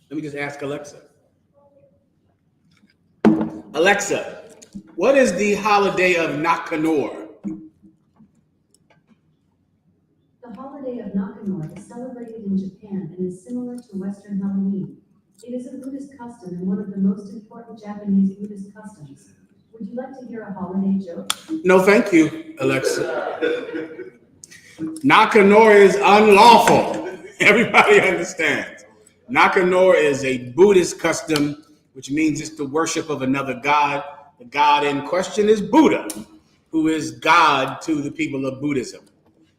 Let me just ask Alexa. Alexa, what is the holiday of Nakanor? The holiday of Nakanor is celebrated in Japan and is similar to Western Halloween. It is a Buddhist custom and one of the most important Japanese Buddhist customs. Would you like to hear a holiday joke? No, thank you, Alexa. Nakanor is unlawful. Everybody understands. Nakanor is a Buddhist custom, which means it's the worship of another god. The god in question is Buddha, who is God to the people of Buddhism.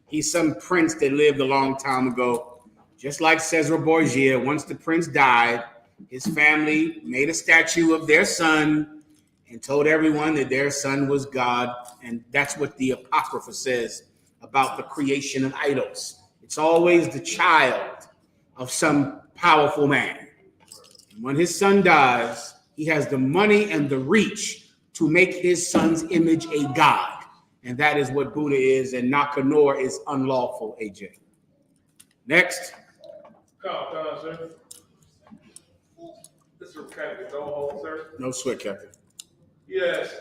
He's some prince that lived a long time ago. Just like Cesar Borgia, once the prince died, his family made a statue of their son and told everyone that their son was God. And that's what the Apocrypha says about the creation of idols. It's always the child of some powerful man. And when his son dies, he has the money and the reach to make his son's image a god. And that is what Buddha is, and Nakanor is unlawful, AJ. Next. Sir. This is from Captain No Hold, sir. No sweat, Captain. Yes.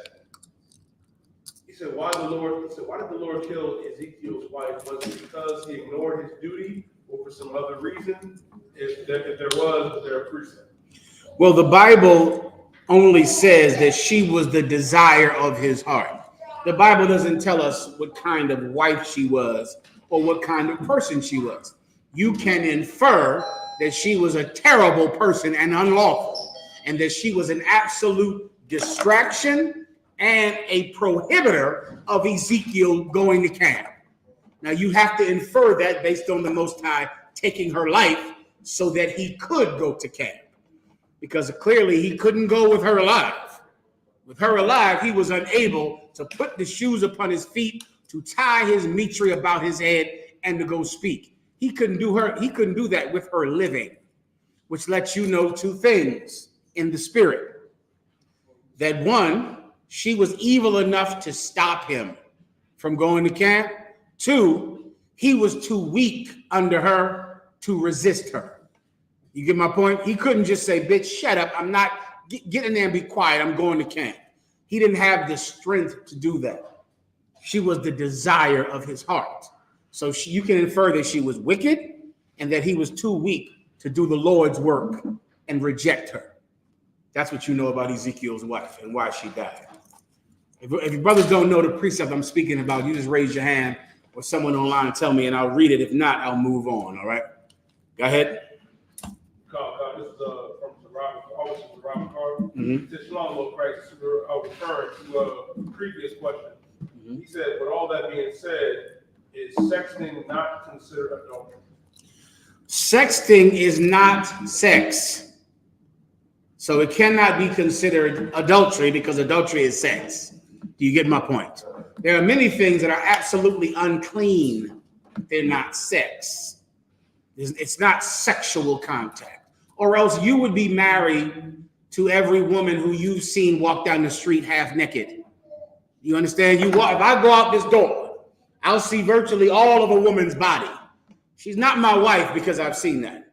He said, why did the Lord kill Ezekiel's wife? Was it because he ignored his duty or for some other reason? If there was there a precept? Well, the Bible only says that she was the desire of his heart. The Bible doesn't tell us what kind of wife she was or what kind of person she was. You can infer that she was a terrible person and unlawful, and that she was an absolute distraction and a prohibitor of Ezekiel going to camp. Now, you have to infer that based on the Most High taking her life so that he could go to camp, because clearly he couldn't go with her alive. With her alive, he was unable to put the shoes upon his feet, to tie his mitre about his head, and to go speak. He couldn't do that with her living, which lets you know two things in the spirit. That one, she was evil enough to stop him from going to camp. Two, he was too weak under her to resist her. You get my point? He couldn't just say, bitch, shut up. I'm not, get in there and be quiet. I'm going to camp. He didn't have the strength to do that. She was the desire of his heart. So you can infer that she was wicked and that he was too weak to do the Lord's work and reject her. That's what you know about Ezekiel's wife and why she died. If your brothers don't know the precept I'm speaking about, you just raise your hand or someone online tell me and I'll read it. If not, I'll move on, all right? Go ahead. This is from the Robert Carter. Mm-hmm. This long low Christ referring to a previous question. Mm-hmm. He said, with all that being said, is sexting not considered adultery? Sexting is not sex. So it cannot be considered adultery because adultery is sex. Do you get my point? There are many things that are absolutely unclean. They're not sex. It's not sexual contact. Or else you would be married to every woman who you've seen walk down the street half naked. You understand? If I go out this door, I'll see virtually all of a woman's body. She's not my wife because I've seen that.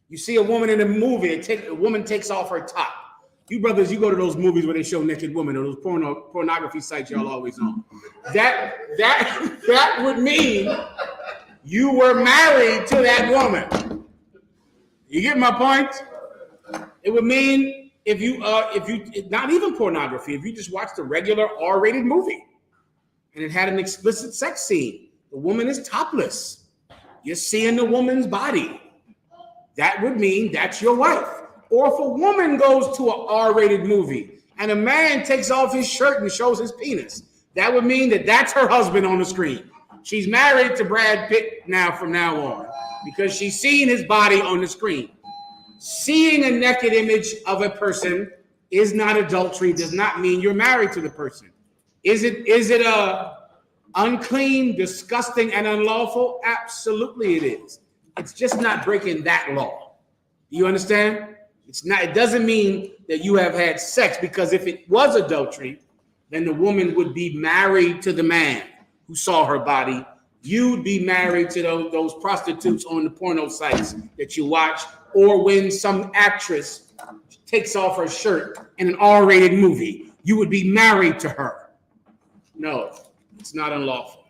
You see a woman in a movie, a woman takes off her top. You brothers, you go to those movies where they show naked women or those pornography sites y'all always on. That would mean you were married to that woman. You get my point? It would mean if you not even pornography, if you just watch the regular R-rated movie, and it had an explicit sex scene. The woman is topless. You're seeing the woman's body. That would mean that's your wife. Or if a woman goes to an R-rated movie and a man takes off his shirt and shows his penis, that would mean that that's her husband on the screen. She's married to Brad Pitt now from now on because she's seeing his body on the screen. Seeing a naked image of a person is not adultery, does not mean you're married to the person. Is it unclean, disgusting, and unlawful? Absolutely it is. It's just not breaking that law. Do you understand? It doesn't mean that you have had sex, because if it was adultery, then the woman would be married to the man who saw her body. You'd be married to those prostitutes on the porno sites that you watch, or when some actress takes off her shirt in an R-rated movie, you would be married to her. No, it's not unlawful.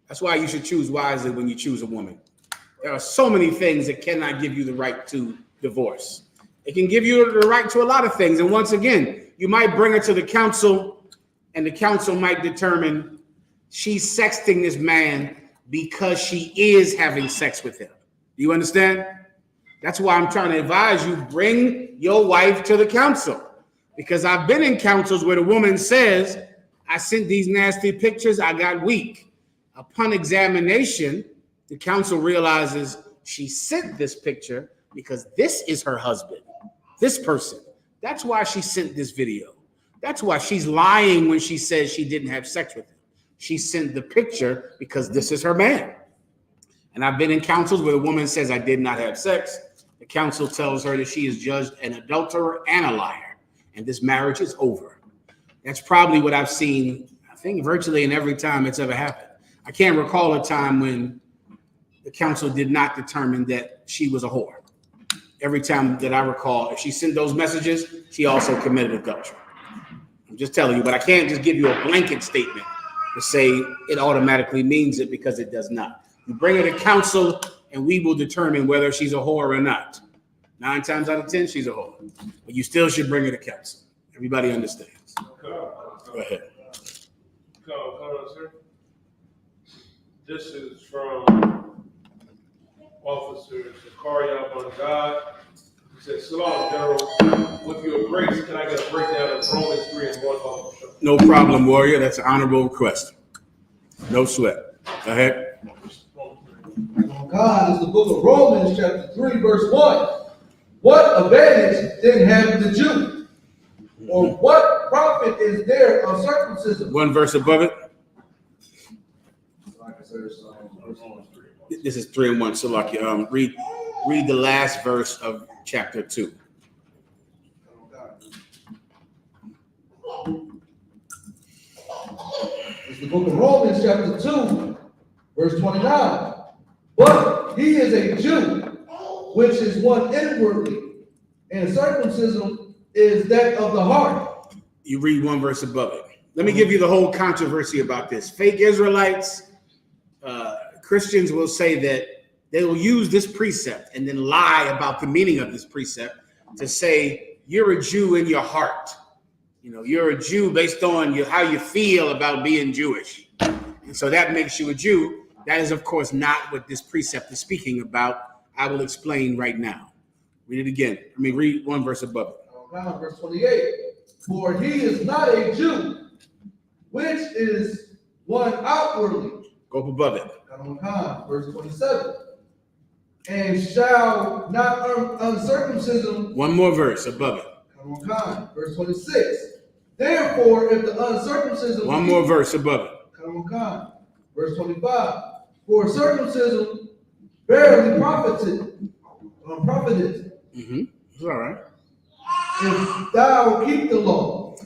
That's why you should choose wisely when you choose a woman. There are so many things that cannot give you the right to divorce. It can give you the right to a lot of things. And once again, you might bring her to the council, and the council might determine she's sexting this man because she is having sex with him. Do you understand? That's why I'm trying to advise you, bring your wife to the council. Because I've been in councils where the woman says, I sent these nasty pictures, I got weak. Upon examination, the council realizes she sent this picture because this is her husband, this person. That's why she sent this video. That's why she's lying when she says she didn't have sex with him. She sent the picture because this is her man. And I've been in councils where the woman says, I did not have sex. The council tells her that she is judged an adulterer and a liar, and this marriage is over. That's probably what I've seen, I think, virtually in every time it's ever happened. I can't recall a time when the council did not determine that she was a whore. Every time that I recall, if she sent those messages, she also committed adultery. I'm just telling you, but I can't just give you a blanket statement to say it automatically means it, because it does not. You bring her to council, and we will determine whether she's a whore or not. 9 times out of 10, she's a whore. But you still should bring her to council. Everybody understands. Go ahead. Come on, sir. This is from Officer Zakaria on God. He says, Salam, General. With your grace, can I get a breakdown of Romans 3 and 1 Officer? No problem, warrior. That's an honorable request. No sweat. Go ahead. God is the book of Romans, chapter 3, verse 1. What advantage then have the Jew? Or what profit is there of circumcision? One verse above it. This is 3 and 1. So, like, read the last verse of chapter 2. It's the book of Romans, chapter 2, verse 29. But he is a Jew, which is one inwardly, and circumcision is that of the heart. You read one verse above it. Let me give you the whole controversy about this. Fake Israelites, Christians will say that they will use this precept and then lie about the meaning of this precept to say you're a Jew in your heart. You know, you're a Jew based on how you feel about being Jewish. And so that makes you a Jew. That is, of course, not what this precept is speaking about. I will explain right now. Read it again. I mean, read one verse above it. Verse 28. For he is not a Jew, which is one outwardly. Go up above it. Verse 27. And shall not uncircumcision. One more verse above it. Verse 26. Therefore, if the uncircumcision. One more verse above it. Verse 25. For circumcision barely profited. It's all right. If thou keep the law.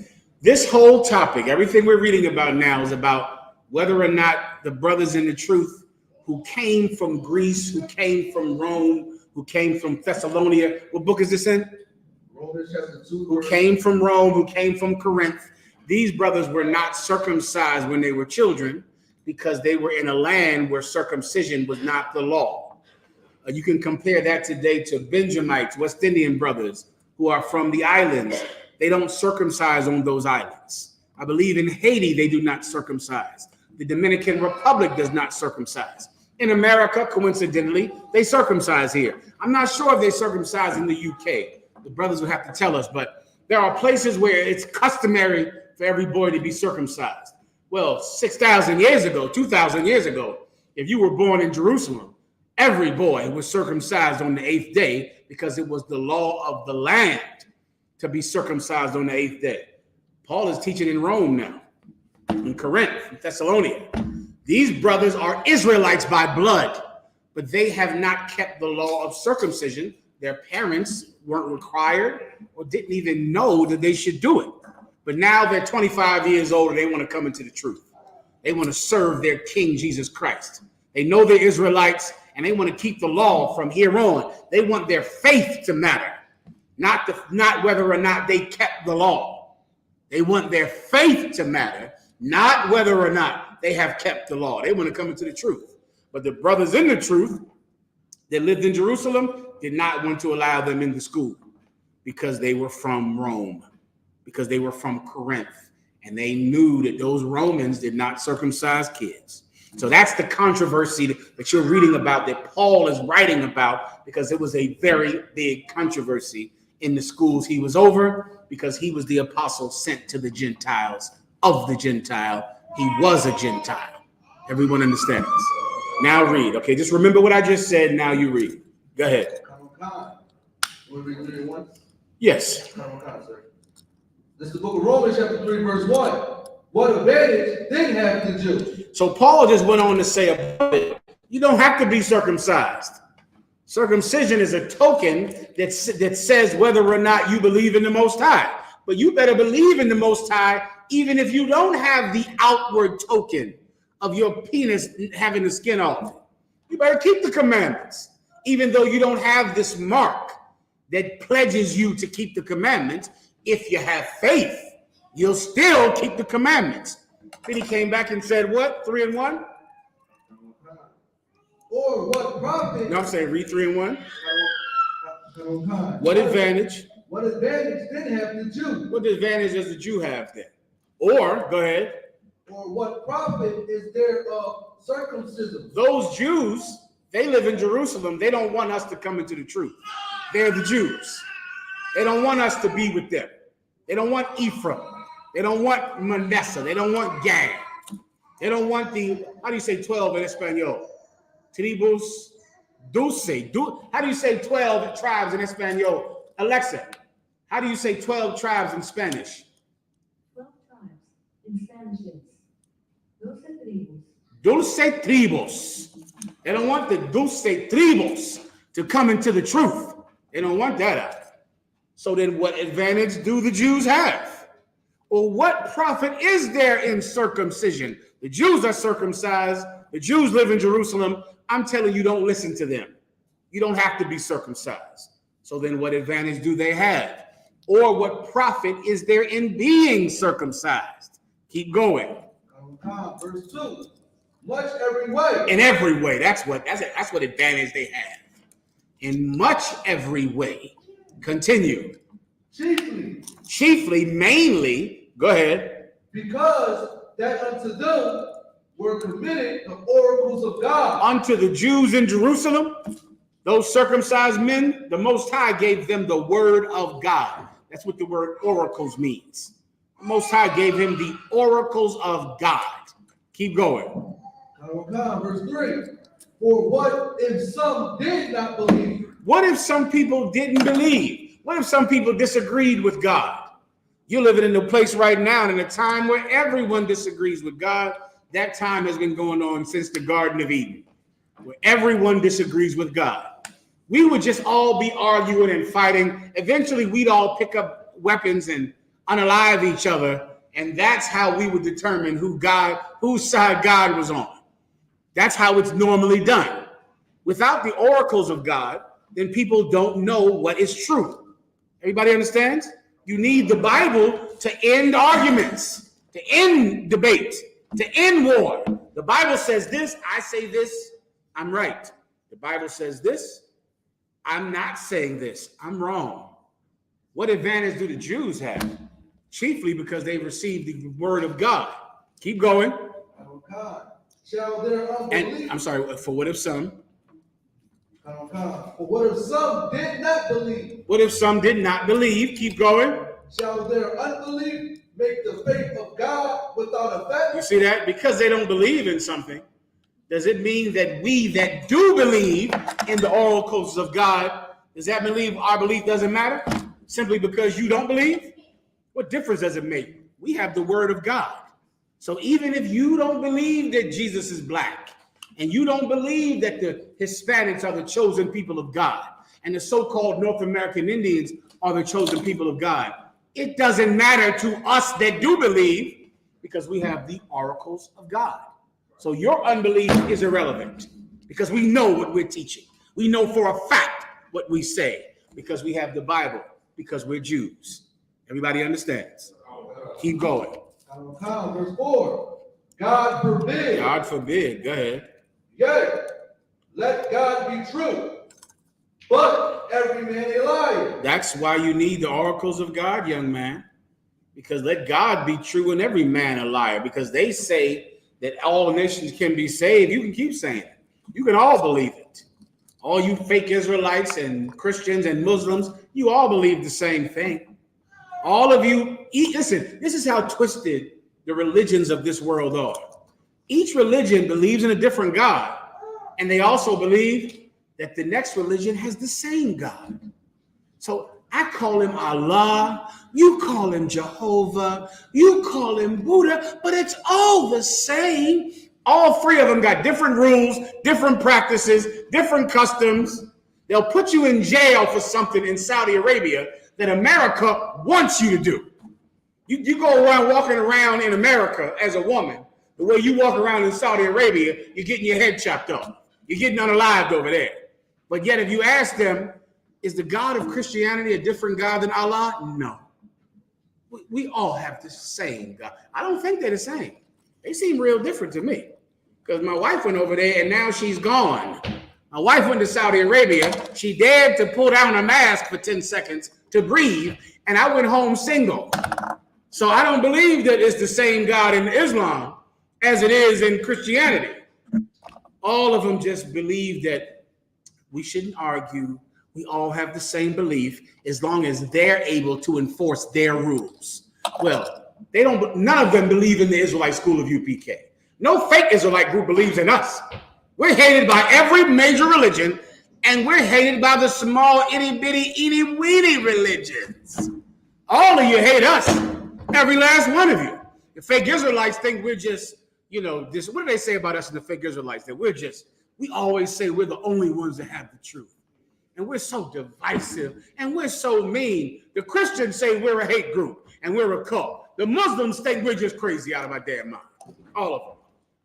This whole topic, everything we're reading about now, is about whether or not the brothers in the truth who came from Greece, who came from Rome, who came from Thessalonica. What book is this in? Romans chapter 2. Who came from Rome, who came from Corinth. These brothers were not circumcised when they were children because they were in a land where circumcision was not the law. You can compare that today to Benjamites, West Indian brothers who are from the islands. They don't circumcise on those islands. I believe in Haiti, they do not circumcise. The Dominican Republic does not circumcise. In America, coincidentally, they circumcise here. I'm not sure if they circumcise in the UK. The brothers will have to tell us, but there are places where it's customary for every boy to be circumcised. Well, 6,000 years ago, 2,000 years ago, if you were born in Jerusalem, every boy was circumcised on the 8th day because it was the law of the land to be circumcised on the 8th day. Paul is teaching in Rome now, in Corinth, in Thessalonica. These brothers are Israelites by blood, but they have not kept the law of circumcision. Their parents weren't required or didn't even know that they should do it. But now they're 25 years old and they want to come into the truth. They want to serve their King, Jesus Christ. They know they're Israelites and they want to keep the law from here on. They want their faith to matter, not whether or not they kept the law. They want their faith to matter, not whether or not they have kept the law. They want to come into the truth. But the brothers in the truth that lived in Jerusalem did not want to allow them in the school because they were from Rome, because they were from Corinth, and they knew that those Romans did not circumcise kids. So that's the controversy that you're reading about, that Paul is writing about, because it was a very big controversy in the schools he was over, because he was the apostle sent to the Gentiles of the Gentile. He was a Gentile. Everyone understands? Now read. Okay, just remember what I just said. Now you read. Go ahead. Yes. This is the book of Romans, chapter 3, verse 1. What advantage then have the Jews? So Paul just went on to say about it, you don't have to be circumcised. Circumcision is a token that says whether or not you believe in the Most High. But you better believe in the Most High, even if you don't have the outward token of your penis having the skin off. You better keep the commandments, even though you don't have this mark that pledges you to keep the commandments. If you have faith, you'll still keep the commandments. Then he came back and said, what? 3 and 1? Or what profit? No, I'm saying read 3 and 1. What advantage? What advantage then have the Jew? What advantage does the Jew have then? Or, go ahead. Or what profit is there of circumcision? Those Jews, they live in Jerusalem. They don't want us to come into the truth. They're the Jews. They don't want us to be with them. They don't want Ephraim. They don't want Manasseh. They don't want Gad. They don't want the, how do you say 12 in Espanol? Tribus, doce. How do you say 12 tribes in Espanol? Alexa, how do you say 12 tribes in Spanish? 12 tribes in Spanish is doce tribus. Dulce tribus. They don't want the dulce tribus to come into the truth. They don't want that out. So then what advantage do the Jews have? Or what profit is there in circumcision? The Jews are circumcised. The Jews live in Jerusalem. I'm telling you, don't listen to them. You don't have to be circumcised. So then what advantage do they have? Or what profit is there in being circumcised? Keep going. Verse 2. Much every way. In every way. That's what advantage they have. In much every way. Continue. Chiefly, mainly, go ahead. Because that unto them were committed the oracles of God. Unto the Jews in Jerusalem, those circumcised men, the Most High gave them the word of God. That's what the word oracles means. The Most High gave him the oracles of God. Keep going. Verse 3. For what if some did not believe? What if some people didn't believe? What if some people disagreed with God? You're living in a place right now in a time where everyone disagrees with God. That time has been going on since the Garden of Eden, where everyone disagrees with God. We would just all be arguing and fighting. Eventually, we'd all pick up weapons and unalive each other. And that's how we would determine whose side God was on. That's how it's normally done. Without the oracles of God, then people don't know what is true. Everybody understands? You need the Bible to end arguments, to end debate, to end war. The Bible says this, I say this, I'm right. The Bible says this, I'm not saying this, I'm wrong. What advantage do the Jews have? chiefly because they received the word of God. Keep going. Shall their unbelief? And I'm sorry, for what if some? For what if some did not believe? What if some did not believe? Keep going. Shall their unbelief make the faith of God without effect? You see that? Because they don't believe in something, does it mean that we that do believe in the oracles of God, does that mean our belief doesn't matter? Simply because you don't believe? What difference does it make? We have the word of God. So even if you don't believe that Jesus is black, and you don't believe that the Hispanics are the chosen people of God, and the so-called North American Indians are the chosen people of God, it doesn't matter to us that do believe, because we have the oracles of God. So your unbelief is irrelevant, because we know what we're teaching. We know for a fact what we say, because we have the Bible, because we're Jews. Everybody understands? Keep going. Verse 4. God forbid. God forbid. Go ahead. Yea, let God be true, but every man a liar. That's why you need the oracles of God, young man. Because let God be true and every man a liar. Because they say that all nations can be saved. You can keep saying it. You can all believe it. All you fake Israelites and Christians and Muslims, you all believe the same thing. All of you, listen, this is how twisted the religions of this world are. Each religion believes in a different God, and they also believe that the next religion has the same God. So I call him Allah, you call him Jehovah, you call him Buddha, but it's all the same. All three of them got different rules, different practices, different customs. They'll put you in jail for something in Saudi Arabia that America wants you to do. You go around walking around in America as a woman, the way you walk around in Saudi Arabia, you're getting your head chopped off. You're getting unalived over there. But yet if you ask them, is the God of Christianity a different God than Allah? No. We all have the same God. I don't think they're the same. They seem real different to me. Because my wife went over there and now she's gone. My wife went to Saudi Arabia. She dared to pull down her mask for 10 seconds to breathe, and I went home single. So I don't believe that it's the same God in Islam as it is in Christianity. All of them just believe that we shouldn't argue. We all have the same belief as long as they're able to enforce their rules. Well, none of them believe in the Israelite school of UPK. No fake Israelite group believes in us. We're hated by every major religion, and we're hated by the small, itty-bitty, itty-weeny religions. All of you hate us, every last one of you. The fake Israelites think we're just, this. What do they say about us in the fake Israelites? That we always say we're the only ones that have the truth. And we're so divisive, and we're so mean. The Christians say we're a hate group, and we're a cult. The Muslims think we're just crazy out of our damn mind. All of them.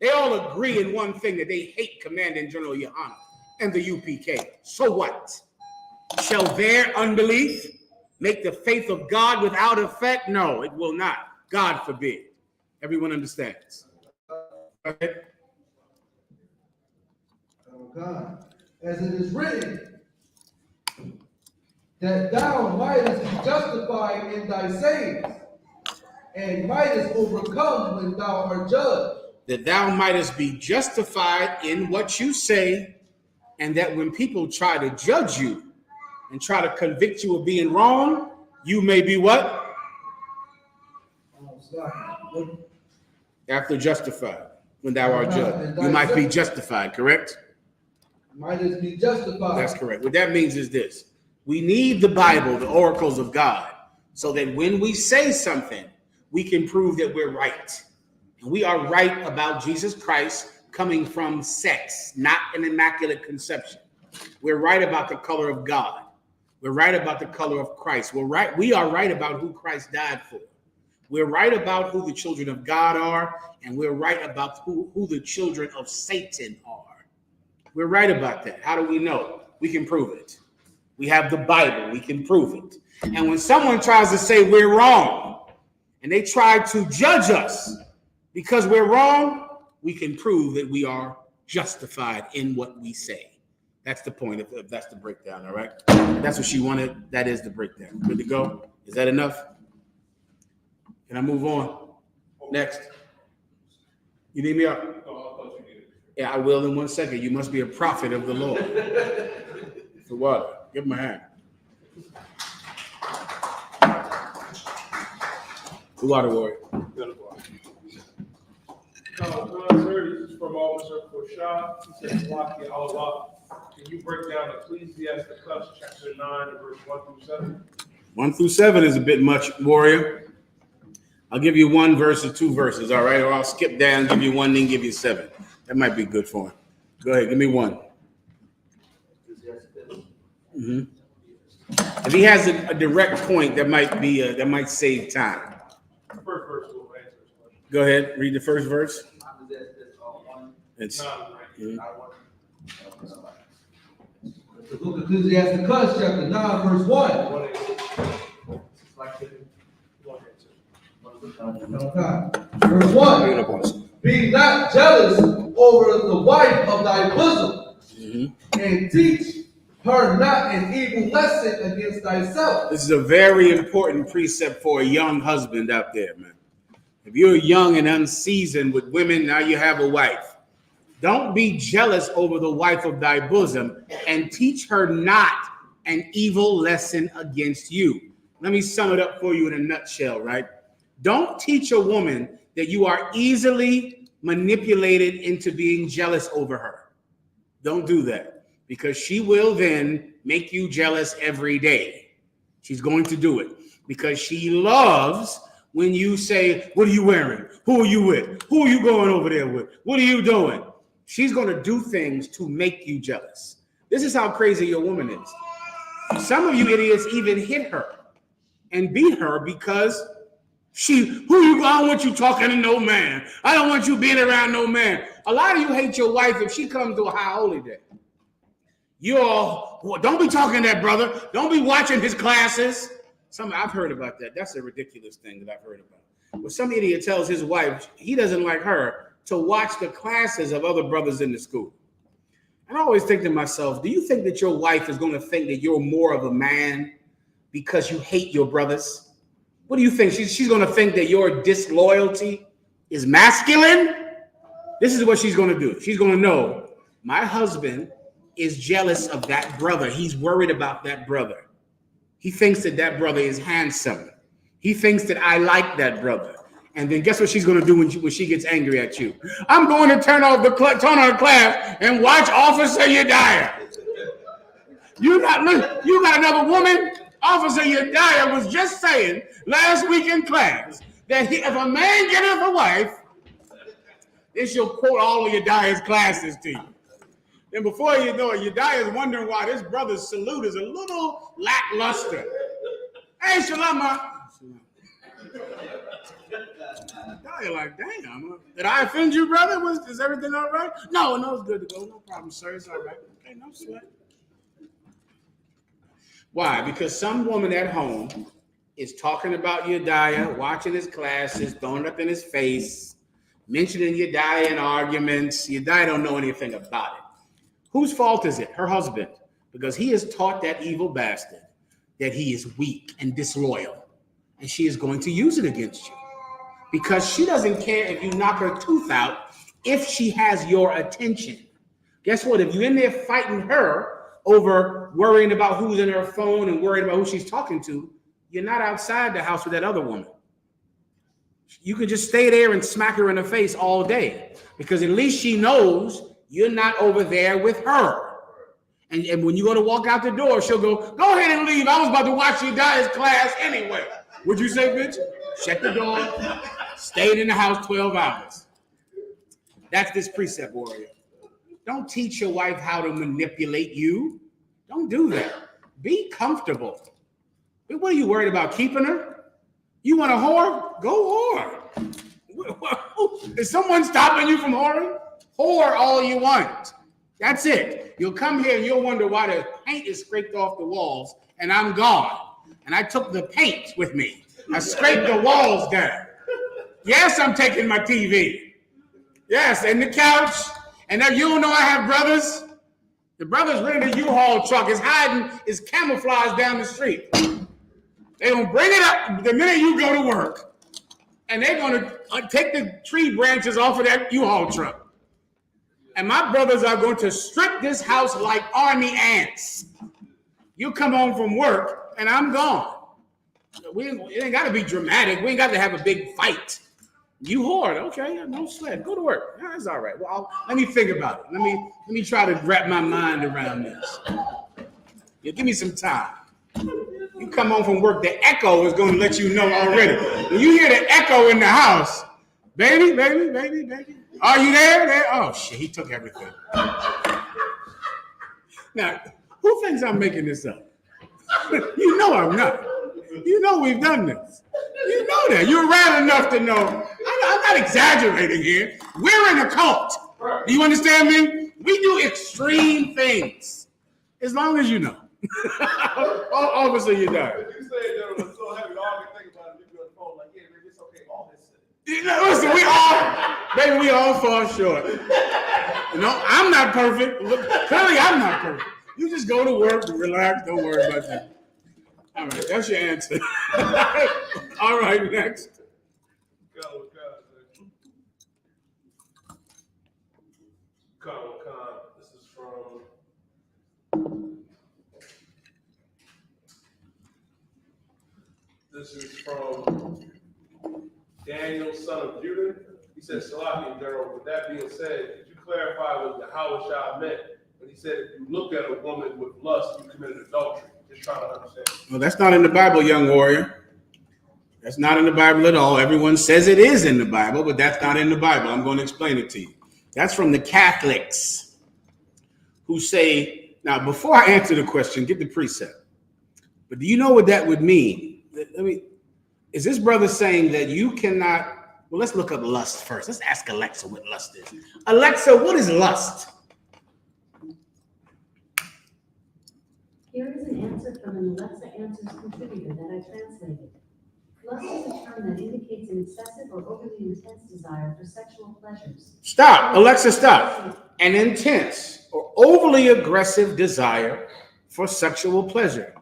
They all agree in one thing, that they hate Commanding General Yahanna and the UPK. So what? Shall their unbelief make the faith of God without effect? No, it will not. God forbid. Everyone understands. Okay. Oh God. As it is written, that thou mightest be justified in thy sayings, and mightest overcome when thou art judged. That thou mightest be justified in what you say, and that when people try to judge you and try to convict you of being wrong, you may be what? After justified, when thou art judged. You might be justified, correct? Mightest be justified. That's correct. What that means is this. We need the Bible, the oracles of God, so that when we say something, we can prove that we're right. And we are right about Jesus Christ coming from sex, not an immaculate conception. We're right about the color of God. We're right about the color of Christ. We are right about who Christ died for. We're right about who the children of God are, and we're right about who the children of Satan are. We're right about that. How do we know? We can prove it. We have the Bible. We can prove it. And when someone tries to say we're wrong, and they try to judge us because we're wrong, we can prove that we are justified in what we say. That's the point. If that's the breakdown, all right? That's what she wanted. That is the breakdown. Good to go? Is that enough? Can I move on? Next. You need me up? Yeah, I will in 1 second. You must be a prophet of the Lord. For what? Give him a hand. The water warrior. Sir, this is from Officer Koshad. He says, Waki Allah. Can you break down Ecclesiastes chapter 9, verse 1 through 7? 1 through 7 is a bit much, warrior. I'll give you 1 verse or 2 verses, all right? Or I'll skip down, give you 1, then give you 7. That might be good for him. Go ahead, give me 1. Mm-hmm. If he has a direct point, that might save time. The first verse will answer this question. Go ahead, read the first verse. It's The book of Ecclesiastes, chapter 9, verse 1. Verse 1. Be not jealous over the wife of thy bosom, and teach her not an evil lesson against thyself. This is a very important precept for a young husband out there, man. If you're young and unseasoned with women, now you have a wife. Don't be jealous over the wife of thy bosom, and teach her not an evil lesson against you. Let me sum it up for you in a nutshell, right? Don't teach a woman that you are easily manipulated into being jealous over her. Don't do that, because she will then make you jealous every day. She's going to do it because she loves when you say, what are you wearing? Who are you with? Who are you going over there with? What are you doing? She's going to do things to make you jealous. This is how crazy your woman is. Some of you idiots even hit her and beat her because I don't want you talking to no man. I don't want you being around no man. A lot of you hate your wife if she comes to a high holy day. You all, well, don't be talking to that brother. Don't be watching his classes. I've heard about that. That's a ridiculous thing that I've heard about. But some idiot tells his wife he doesn't like her to watch the classes of other brothers in the school. And I always think to myself, do you think that your wife is going to think that you're more of a man because you hate your brothers? What do you think? She's going to think that your disloyalty is masculine? This is what she's going to do. She's going to know my husband is jealous of that brother. He's worried about that brother. He thinks that brother is handsome. He thinks that I like that brother. And then guess what she's going to do when she gets angry at you? I'm going to turn on the class and watch Officer Yediah. You got another woman? Officer Yediah was just saying last week in class that if a man getteth a wife, then she'll quote all of Yediah's classes to you. Then before you know it, Yediah is wondering why this brother's salute is a little lackluster. Hey, Shalama. You're like, damn, did I offend you, brother? Is everything all right? No, it's good to go. No problem, sir. It's all right. Okay, no sweat. Why? Because some woman at home is talking about Yediah, watching his classes, throwing it up in his face, mentioning Yediah in arguments. Yediah don't know anything about it. Whose fault is it? Her husband. Because he has taught that evil bastard that he is weak and disloyal. And she is going to use it against you. Because she doesn't care if you knock her tooth out if she has your attention. Guess what? If you're in there fighting her over worrying about who's in her phone and worrying about who she's talking to, you're not outside the house with that other woman. You could just stay there and smack her in the face all day because at least she knows you're not over there with her. And when you go to walk out the door, she'll go ahead and leave. I was about to watch you die his class anyway. What'd you say, bitch? Shut the door. Stayed in the house 12 hours. That's this precept, warrior. Don't teach your wife how to manipulate you. Don't do that. Be comfortable. What are you worried about, keeping her? You want a whore? Go whore. Is someone stopping you from whoring? Whore all you want. That's it. You'll come here and you'll wonder why the paint is scraped off the walls and I'm gone. And I took the paint with me. I scraped the walls down. Yes, I'm taking my TV. Yes, and the couch. And then you don't know I have brothers. The brother's renting a U-Haul truck. Is hiding, is camouflaged down the street. They don't bring it up the minute you go to work. and they're going to take the tree branches off of that U-Haul truck. And my brothers are going to strip this house like army ants. You come home from work, and I'm gone. It ain't got to be dramatic. We ain't got to have a big fight. You hoard, okay? No sweat. Go to work. Yeah, that's all right. Well, let me think about it. Let me try to wrap my mind around this. Yeah, give me some time. You come home from work, the echo is going to let you know already. When you hear the echo in the house, baby, are you there? Oh, shit, he took everything. Now, who thinks I'm making this up? You know I'm not. You know we've done this. You know that. You're around enough to know. I'm not exaggerating here. We're in a cult. Do you understand me? We do extreme things. As long as you know. Obviously, you know. You said that it was so heavy, all I can think about is you on the phone, like, yeah, baby, it's okay, all this. You know, listen, we all fall short. You know, I'm not perfect. Look, clearly, I'm not perfect. You just go to work, relax, don't worry about that. All right, that's your answer. All right, next. This is from Daniel, son of Judah. He said, Salaki, General, with that being said, could you clarify what Yahweh meant when he said if you look at a woman with lust, you committed adultery? Just trying to understand. Well, that's not in the Bible, young warrior. That's not in the Bible at all. Everyone says it is in the Bible, but that's not in the Bible. I'm going to explain it to you. That's from the Catholics who say, now, before I answer the question, get the precept. But do you know what that would mean? Is this brother saying that you cannot, well, let's look up lust first. Let's ask Alexa what lust is. Alexa, what is lust? Here is an answer from an Alexa Answers contributor that I translated. Lust is a term that indicates an excessive or overly intense desire for sexual pleasures. Stop, Alexa, stop. An intense or overly aggressive desire for sexual pleasure.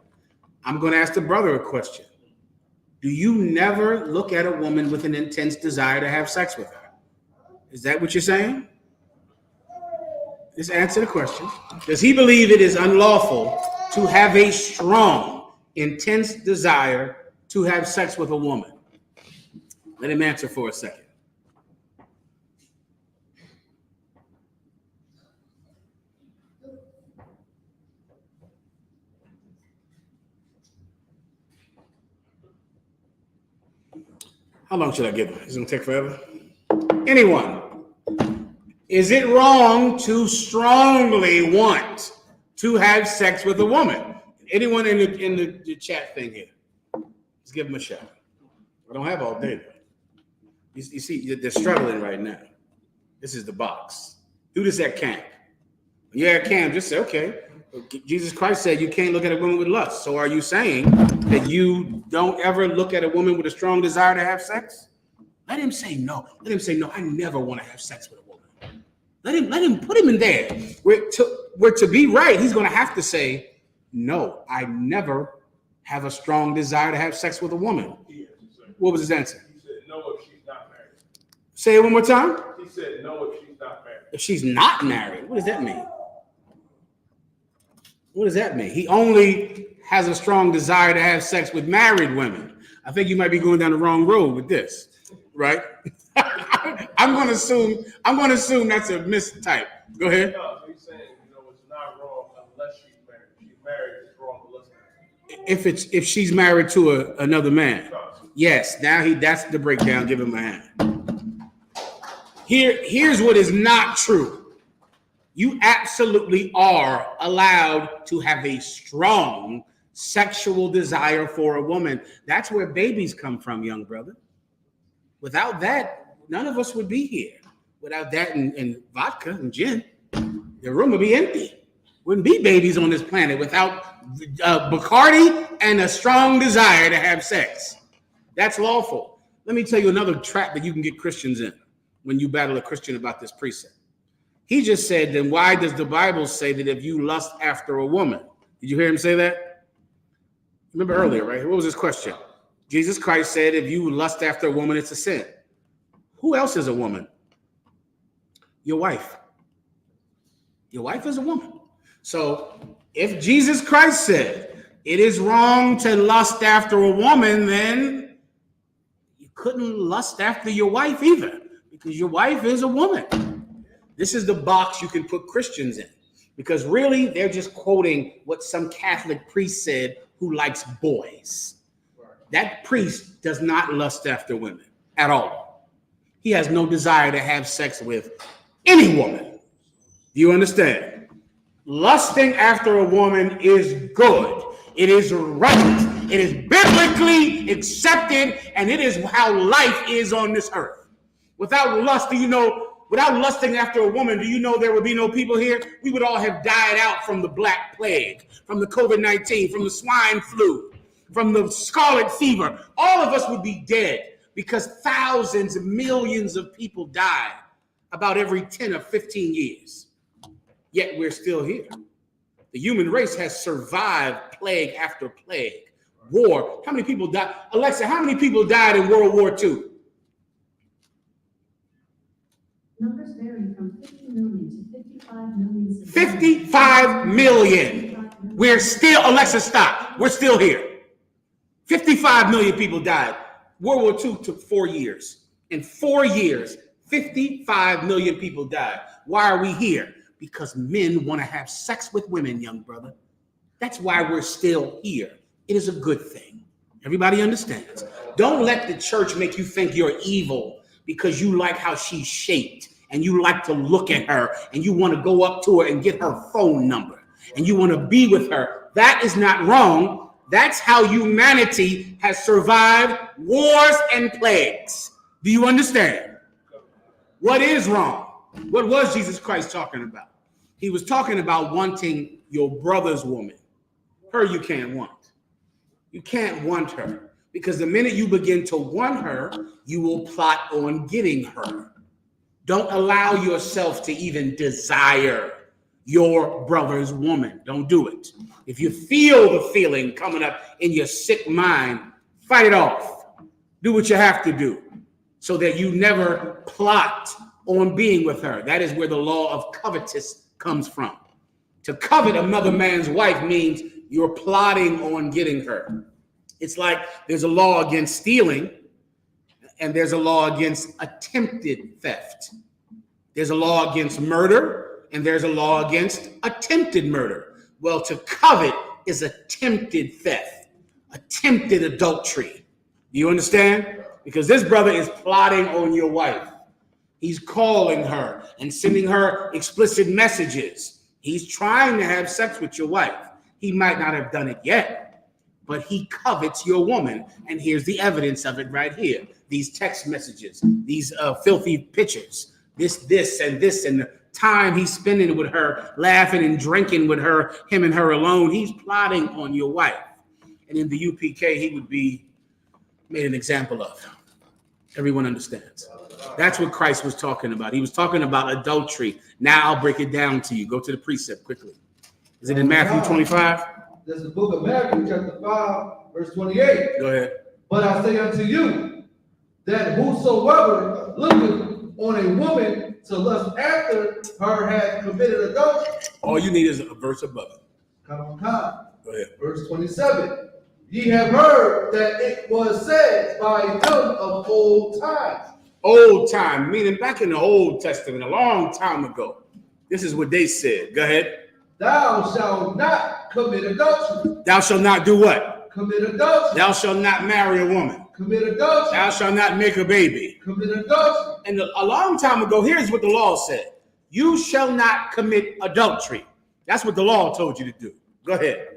I'm going to ask the brother a question. Do you never look at a woman with an intense desire to have sex with her? Is that what you're saying? Just answer the question. Does he believe it is unlawful to have a strong, intense desire to have sex with a woman? Let him answer for a second. How long should I give him? It's going to take forever. Anyone? Is it wrong to strongly want to have sex with a woman? Anyone in the chat thing here? Let's give them a shot. I don't have all day though. You see, they're struggling right now. This is the box. Do this at camp. When you're at camp, just say, okay, Jesus Christ said you can't look at a woman with lust. So are you saying that you don't ever look at a woman with a strong desire to have sex? Let him say no. Let him say no. I never want to have sex with a woman. Let him put him in there. Where to be right, he's going to have to say, no, I never have a strong desire to have sex with a woman. What was his answer? He said no if she's not married. Say it one more time. He said no if she's not married. If she's not married, what does that mean? What does that mean? He only has a strong desire to have sex with married women. I think you might be going down the wrong road with this, right? I'm going to assume that's a mistype. Go ahead. No, so he's saying, it's not wrong unless she's married. If she's married, it's wrong unless If she's married to another man. Yes, that's the breakdown. Give him a hand. Here's what is not true. You absolutely are allowed to have a strong sexual desire for a woman. That's where babies come from, young brother. Without that, none of us would be here. Without that and vodka and gin, the room would be empty. Wouldn't be babies on this planet without Bacardi and a strong desire to have sex. That's lawful. Let me tell you another trap that you can get Christians in when you battle a Christian about this precept. He just said, then why does the Bible say that if you lust after a woman? Did you hear him say that? Remember earlier, right? What was his question? Jesus Christ said, if you lust after a woman, it's a sin. Who else is a woman? Your wife. Your wife is a woman. So if Jesus Christ said it is wrong to lust after a woman, then you couldn't lust after your wife either, because your wife is a woman. This is the box you can put Christians in, because really they're just quoting what some Catholic priest said who likes boys. That priest does not lust after women at all. He has no desire to have sex with any woman. Do you understand? Lusting after a woman is good. It is right. It is biblically accepted, and it is how life is on this earth. Without lust, without lusting after a woman, do you know there would be no people here? We would all have died out from the Black Plague, from the COVID-19, from the swine flu, from the scarlet fever. All of us would be dead because thousands and millions of people die about every 10 or 15 years. Yet we're still here. The human race has survived plague after plague, war. How many people died? Alexa, how many people died in World War II? Numbers vary from 50 million to 55 million. 55 million. We're still, Alexa, stop. We're still here. 55 million people died. World War II took 4 years. In 4 years, 55 million people died. Why are we here? Because men want to have sex with women, young brother. That's why we're still here. It is a good thing. Everybody understands. Don't let the church make you think you're evil because you like how she's shaped and you like to look at her and you want to go up to her and get her phone number and you want to be with her. That is not wrong. That's how humanity has survived wars and plagues. Do you understand? What is wrong? What was Jesus Christ talking about? He was talking about wanting your brother's woman. Her you can't want. You can't want her, because the minute you begin to want her, you will plot on getting her. Don't allow yourself to even desire your brother's woman. Don't do it. If you feel the feeling coming up in your sick mind, fight it off. Do what you have to do so that you never plot on being with her. That is where the law of covetous comes from. To covet another man's wife means you're plotting on getting her. It's like there's a law against stealing and there's a law against attempted theft. There's a law against murder and there's a law against attempted murder. Well, to covet is attempted theft, attempted adultery. Do you understand? Because this brother is plotting on your wife. He's calling her and sending her explicit messages. He's trying to have sex with your wife. He might not have done it yet, but he covets your woman. And here's the evidence of it right here. These text messages, these filthy pictures, this, and the time he's spending with her, laughing and drinking with her, him and her alone. He's plotting on your wife. And in the UPK, he would be made an example of. Everyone understands. That's what Christ was talking about. He was talking about adultery. Now I'll break it down to you. Go to the precept quickly. Is it in Matthew 25? This is the book of Matthew, chapter 5, verse 28. Go ahead. But I say unto you, that whosoever looketh on a woman to lust after her hath committed adultery. All you need is a verse above it. Come on. Go ahead. Verse 27. Ye have heard that it was said by them of old time. Old time, meaning back in the Old Testament, a long time ago. This is what they said. Go ahead. Thou shalt not commit adultery. Thou shalt not do what? Commit adultery. Thou shalt not marry a woman. Commit adultery. Thou shalt not make a baby. Commit adultery. And a long time ago, here's what the law said. You shall not commit adultery. That's what the law told you to do. Go ahead.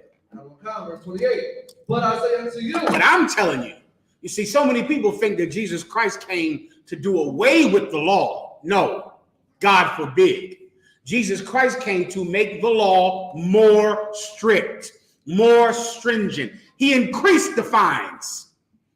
Verse 28. But I say unto you. But I'm telling you, you see, so many people think that Jesus Christ came to do away with the law. No, God forbid. Jesus Christ came to make the law more strict, more stringent. He increased the fines.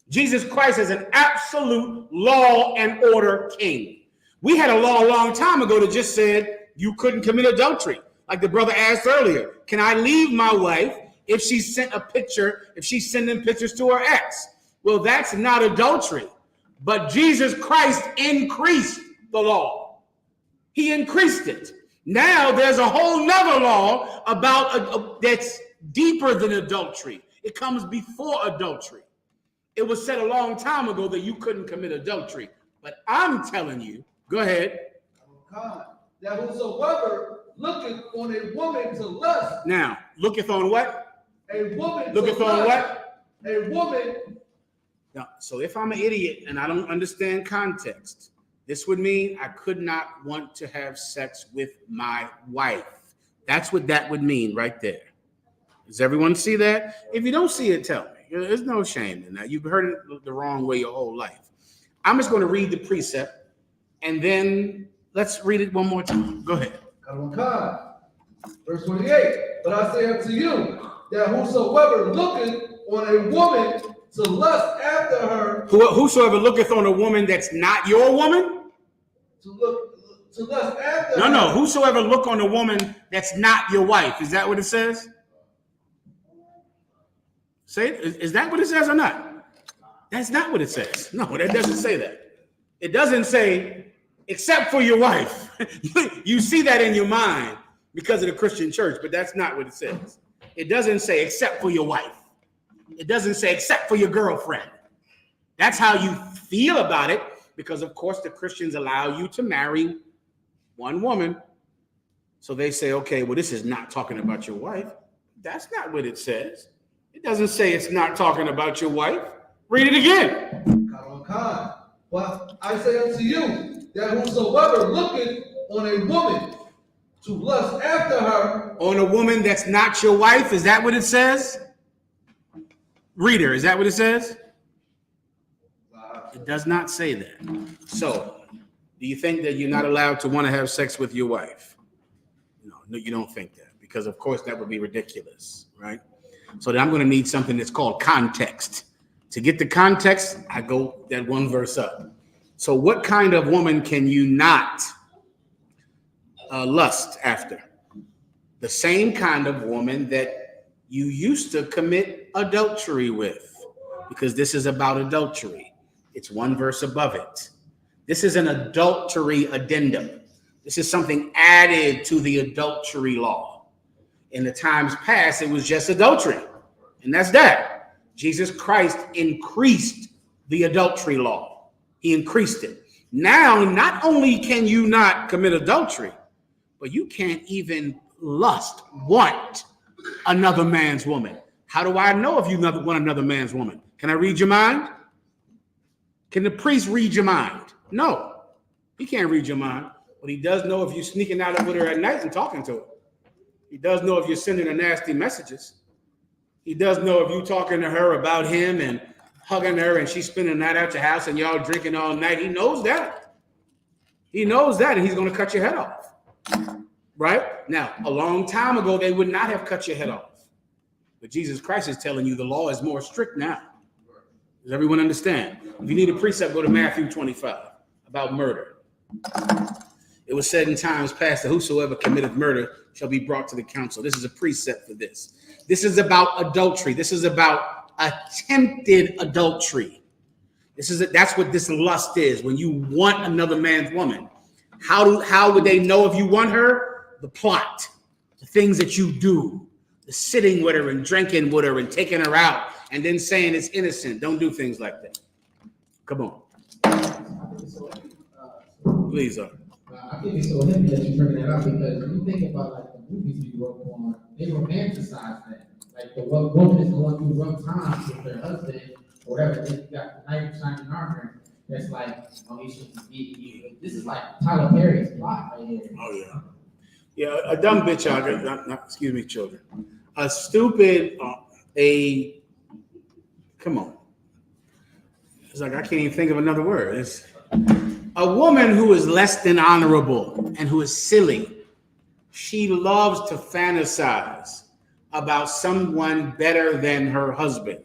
Jesus Christ is an absolute law and order king. We had a law a long time ago that just said you couldn't commit adultery. Like the brother asked earlier, can I leave my wife if she sent a picture, if she's sending pictures to her ex? Well, that's not adultery. But Jesus Christ increased the law. He increased it. Now there's a whole nother law about that's deeper than adultery. It comes before adultery. It was said a long time ago that you couldn't commit adultery. But I'm telling you, go ahead. That whosoever looketh on a woman to lust. Now, looketh on what? A woman. Looketh on what? A woman. Now, so if I'm an idiot and I don't understand context, this would mean I could not want to have sex with my wife. That's what that would mean right there. Does everyone see that? If you don't see it, tell me. There's no shame in that. You've heard it the wrong way your whole life. I'm just going to read the precept, and then let's read it one more time. Go ahead. Verse 28. But I say unto you, that whosoever looketh on a woman to lust after her. Whosoever looketh on a woman that's not your woman? To lust after her. No. Whosoever look on a woman that's not your wife. Is that what it says? Say it. Is that what it says or not? That's not what it says. No, that doesn't say that. It doesn't say, except for your wife. You see that in your mind because of the Christian church, but that's not what it says. It doesn't say, except for your wife. It doesn't say, except for your girlfriend. That's how you feel about it, because, of course, the Christians allow you to marry one woman. So they say, okay, well, this is not talking about your wife. That's not what it says. It doesn't say it's not talking about your wife. Read it again. But I say unto you, that whosoever looketh on a woman to lust after her. On a woman that's not your wife, is that what it says? Reader, is that what it says? It does not say that. So, do you think that you're not allowed to want to have sex with your wife? No, you don't think that, because of course that would be ridiculous, right? So then I'm going to need something that's called context. To get the context, I go that one verse up. So what kind of woman can you not lust after? The same kind of woman that you used to commit adultery with, because this is about adultery. It's one verse above it. This is an adultery addendum. This is something added to the adultery law. In the times past, it was just adultery, and that's that. Jesus Christ increased the adultery law. He increased it. Now, not only can you not commit adultery, but you can't even want another man's woman. How do I know if you want another man's woman? Can I read your mind? Can the priest read your mind? No, he can't read your mind. But he does know if you're sneaking out with her at night and talking to her. He does know if you're sending her nasty messages. He does know if you're talking to her about him and hugging her and she's spending the night at your house and y'all drinking all night. He knows that. He knows that, and he's going to cut your head off. Right? Now, a long time ago, they would not have cut your head off. But Jesus Christ is telling you the law is more strict now. Does everyone understand? If you need a precept, go to Matthew 25 about murder. It was said in times past that whosoever committeth murder shall be brought to the council. This is a precept for this. This is about adultery. This is about attempted adultery. That's what this lust is. When you want another man's woman, how would they know if you want her? The plot, the things that you do, the sitting with her and drinking with her and taking her out and then saying it's innocent. Don't do things like that. Come on. Please, sir. I think it's so heavy that you're bringing that up, because when you think about like the movies we grew up on, they romanticize that. Like the woman is going through rough times with their husband or whatever. They got the knife shining armor. That's like, oh, he shouldn't be you. This is like Tyler Perry's plot right here. Oh yeah, yeah. A dumb bitch out there. Excuse me, children. A stupid. Come on. It's like I can't even think of another word. It's a woman who is less than honorable and who is silly. She loves to fantasize about someone better than her husband.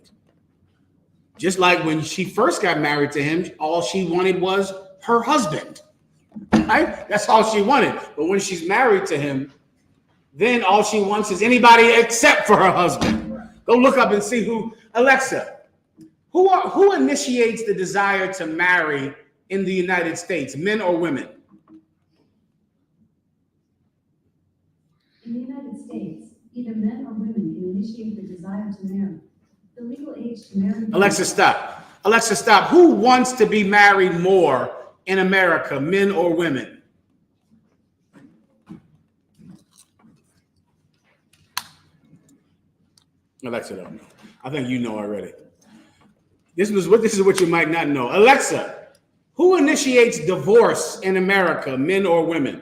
Just like when she first got married to him, all she wanted was her husband. Right? That's all she wanted. But when she's married to him, then all she wants is anybody except for her husband. Go look up and see who. Alexa, Who initiates the desire to marry in the United States, men or women? In the United States, either men or women can initiate the desire to marry. The legal age to marry. Alexa, stop. Alexa, stop. Who wants to be married more in America, men or women? Alexa don't know. I think you know already. This is what you might not know. Alexa, who initiates divorce in America, men or women?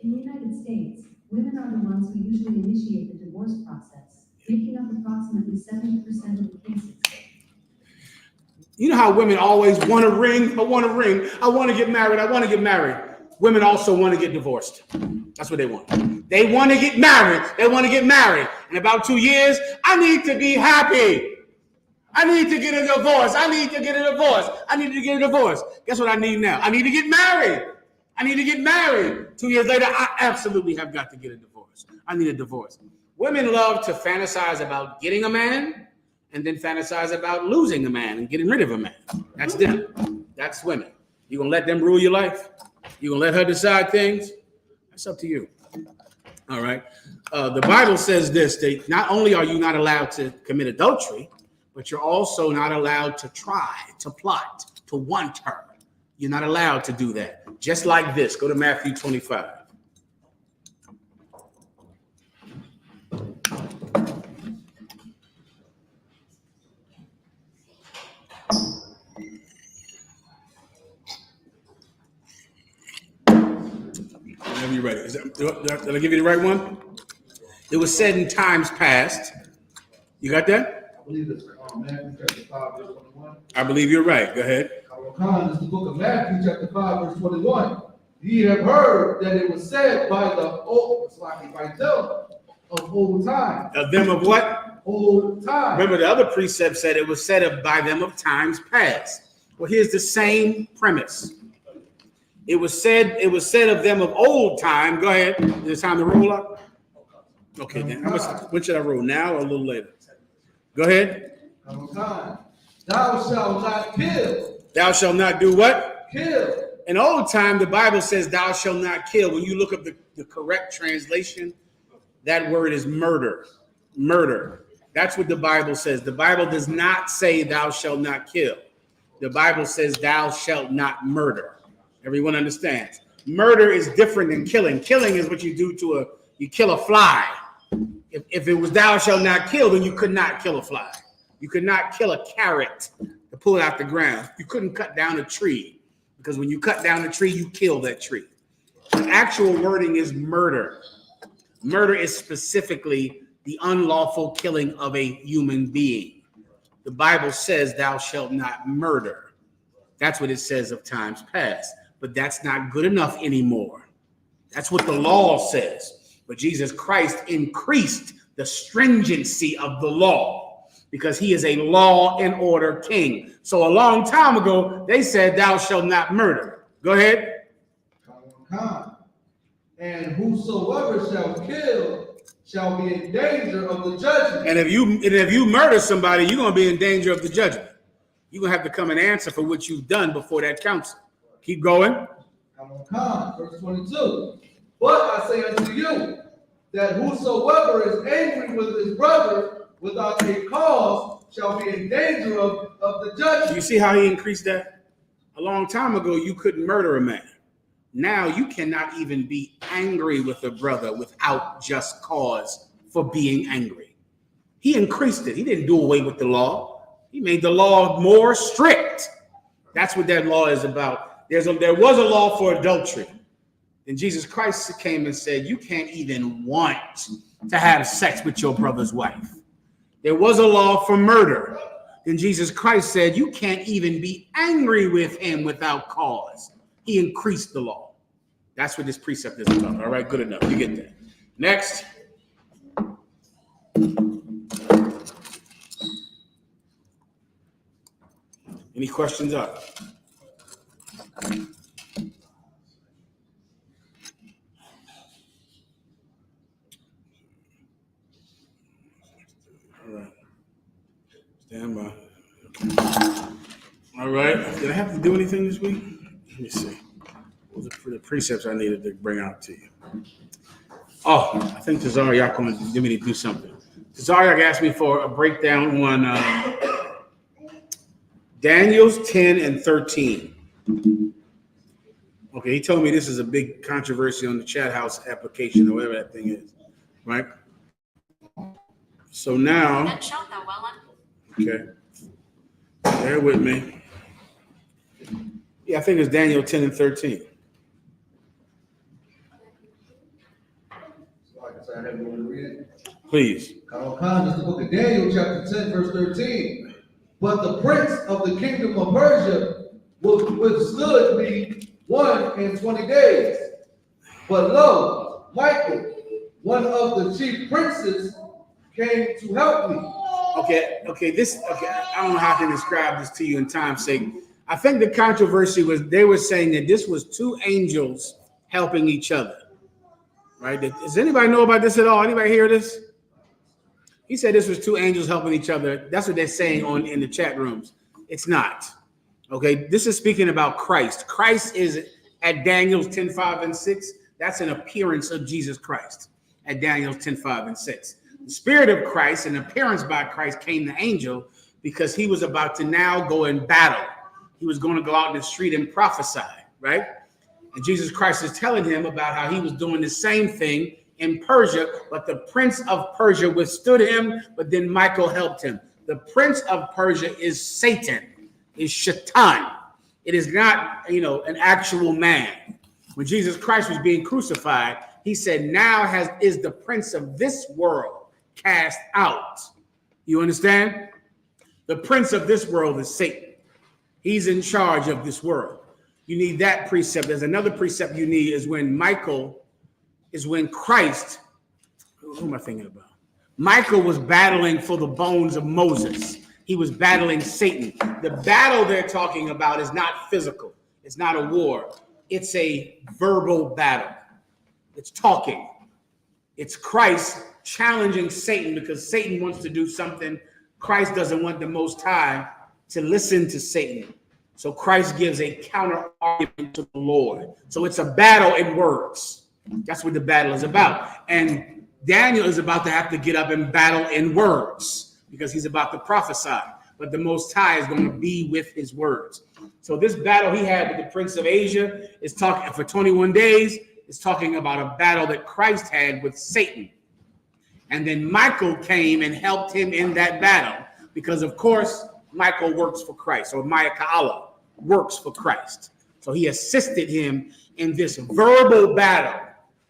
In the United States, women are the ones who usually initiate the divorce process, making up approximately 70% of the cases. You know how women always want a ring? I want a ring. I want to get married. I want to get married. Women also want to get divorced. That's what they want. They want to get married. They want to get married. In about 2 years, I need to be happy. I need to get a divorce. I need to get a divorce. I need to get a divorce. Guess what I need now? I need to get married. I need to get married. 2 years later, I absolutely have got to get a divorce. I need a divorce. Women love to fantasize about getting a man and then fantasize about losing a man and getting rid of a man. That's them. That's women. You gonna let them rule your life? You gonna let her decide things? That's up to you. All right. The Bible says this, that not only are you not allowed to commit adultery, but you're also not allowed to try, to plot, to want her. You're not allowed to do that. Just like this. Go to Matthew 25. Whenever you're ready. Did I give you the right one? It was said in times past. You got that? I believe it's Matthew chapter 5, verse 21. I believe you're right. Go ahead. This is the book of Matthew chapter 5, verse 21. Ye have heard that it was said by the old, by them of old time. Of them of what? Old time. Remember, the other precept said it was said by them of times past. Well, here's the same premise. It was said of them of old time. Go ahead. Is it time to roll up? Okay, then. When should I roll? Now or a little later? Go ahead. Time. Thou shalt not kill. Thou shalt not do what? Kill. In old time, the Bible says thou shalt not kill. When you look up the correct translation, that word is murder. Murder. That's what the Bible says. The Bible does not say thou shalt not kill. The Bible says thou shalt not murder. Everyone understands. Murder is different than killing. Killing is what you do you kill a fly. If it was thou shalt not kill, then you could not kill a fly. You could not kill a carrot to pull it out the ground. You couldn't cut down a tree, because when you cut down a tree, you kill that tree. The actual wording is murder. Murder is specifically the unlawful killing of a human being. The Bible says thou shalt not murder. That's what it says of times past. But that's not good enough anymore. That's what the law says. But Jesus Christ increased the stringency of the law because he is a law and order king. So a long time ago, they said, thou shalt not murder. Go ahead. And whosoever shall kill shall be in danger of the judgment. And if you murder somebody, you're going to be in danger of the judgment. You're going to have to come and answer for what you've done before that council. Keep going. Verse 22. But I say unto you, that whosoever is angry with his brother without a cause shall be in danger of the judgment. You see how he increased that? A long time ago, you couldn't murder a man. Now you cannot even be angry with a brother without just cause for being angry. He increased it. He didn't do away with the law. He made the law more strict. That's what that law is about. There was a law for adultery. And Jesus Christ came and said, you can't even want to have sex with your brother's wife. There was a law for murder. Then Jesus Christ said, you can't even be angry with him without cause. He increased the law. That's what this precept is about. All right, good enough. You get that. Next. Any questions up? All right. Stand by. All right. Did I have to do anything this week? Let me see. What was the precepts I needed to bring out to you? Oh, I think Tazariak going to give me to do something. Tazariak asked me for a breakdown on Daniel's 10 and 13. Okay, he told me this is a big controversy on the chat house application or whatever that thing is, right? So now, okay, bear with me. Yeah, I think it's Daniel 10 and 13. I have one to read it. Please. This is the book of Daniel, chapter 10, verse 13. But the prince of the kingdom of Persia withstood me 21 days. But lo, Michael, one of the chief princes, came to help me. Okay. I don't know how to describe this to you in time's sake. I think the controversy was they were saying that this was two angels helping each other. Right? Does anybody know about this at all? Anybody hear this? He said this was two angels helping each other. That's what they're saying in the chat rooms. It's not. Okay, this is speaking about Christ. Christ is at Daniel's 10, 5, and 6. That's an appearance of Jesus Christ at Daniel's 10, 5, and 6. The spirit of Christ, an appearance by Christ, came the angel because he was about to now go in battle. He was going to go out in the street and prophesy, right? And Jesus Christ is telling him about how he was doing the same thing in Persia, but the prince of Persia withstood him, but then Michael helped him. The prince of Persia is Satan, is Shaitan. It is not, an actual man. When Jesus Christ was being crucified, he said, now is the prince of this world cast out. You understand? The prince of this world is Satan. He's in charge of this world. You need that precept. There's another precept you need is when Christ, who am I thinking about? Michael was battling for the bones of Moses. He was battling Satan. The battle they're talking about is not physical. It's not a war. It's a verbal battle. It's talking. It's Christ challenging Satan because Satan wants to do something. Christ doesn't want the Most High to listen to Satan. So Christ gives a counter argument to the Lord. So it's a battle in words. That's what the battle is about. And Daniel is about to have to get up and battle in words because he's about to prophesy. But the Most High is going to be with his words. So this battle he had with the Prince of Asia is talking for 21 days. It's talking about a battle that Christ had with Satan. And then Michael came and helped him in that battle because, of course, Michael works for Christ, or Mahayaman works for Christ. So he assisted him in this verbal battle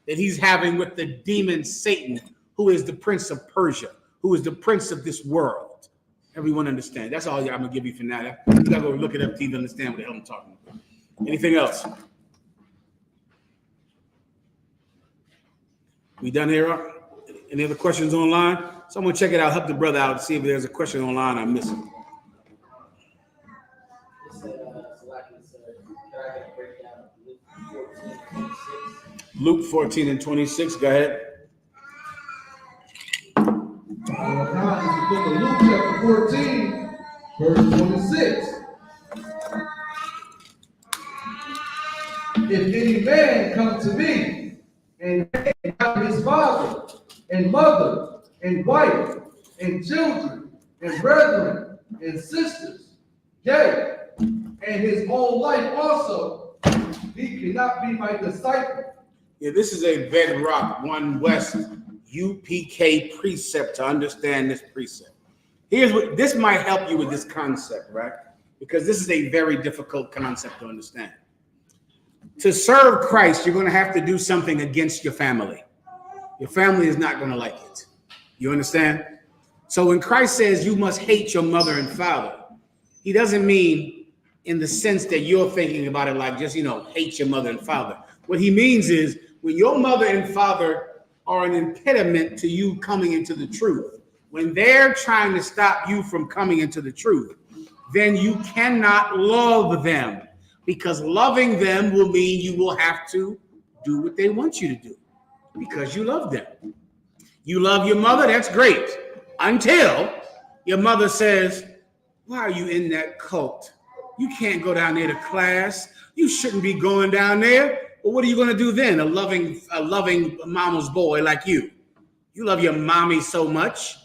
that he's having with the demon Satan, who is the prince of Persia, who is the prince of this world. Everyone understand? That's all I'm going to give you for now. You got to go look it up to even understand what the hell I'm talking about. Anything else? We done here? Any other questions online? Someone check it out. Help the brother out. See if there's a question online I'm missing. Luke 14 and 26. Go ahead. Now, this is the book of Luke, chapter 14, verse 26. If any man come to me and hate not his father and mother and wife and children and brethren and sisters, yea, and his own life also, he cannot be my disciple. Yeah, this is a bedrock, one West I.S.U.P.K precept to understand this precept. Here's what this might help you with this concept, right? Because this is a very difficult concept to understand. To serve Christ, you're going to have to do something against your family. Your family is not going to like it. You understand? So when Christ says you must hate your mother and father, he doesn't mean in the sense that you're thinking about it like just, hate your mother and father. What he means is when your mother and father are an impediment to you coming into the truth, when they're trying to stop you from coming into the truth, then you cannot love them, because loving them will mean you will have to do what they want you to do because you love them. You love your mother, that's great. Until your mother says, why are you in that cult? You can't go down there to class. You shouldn't be going down there. But what are you going to do then? A loving mama's boy like you. You love your mommy so much.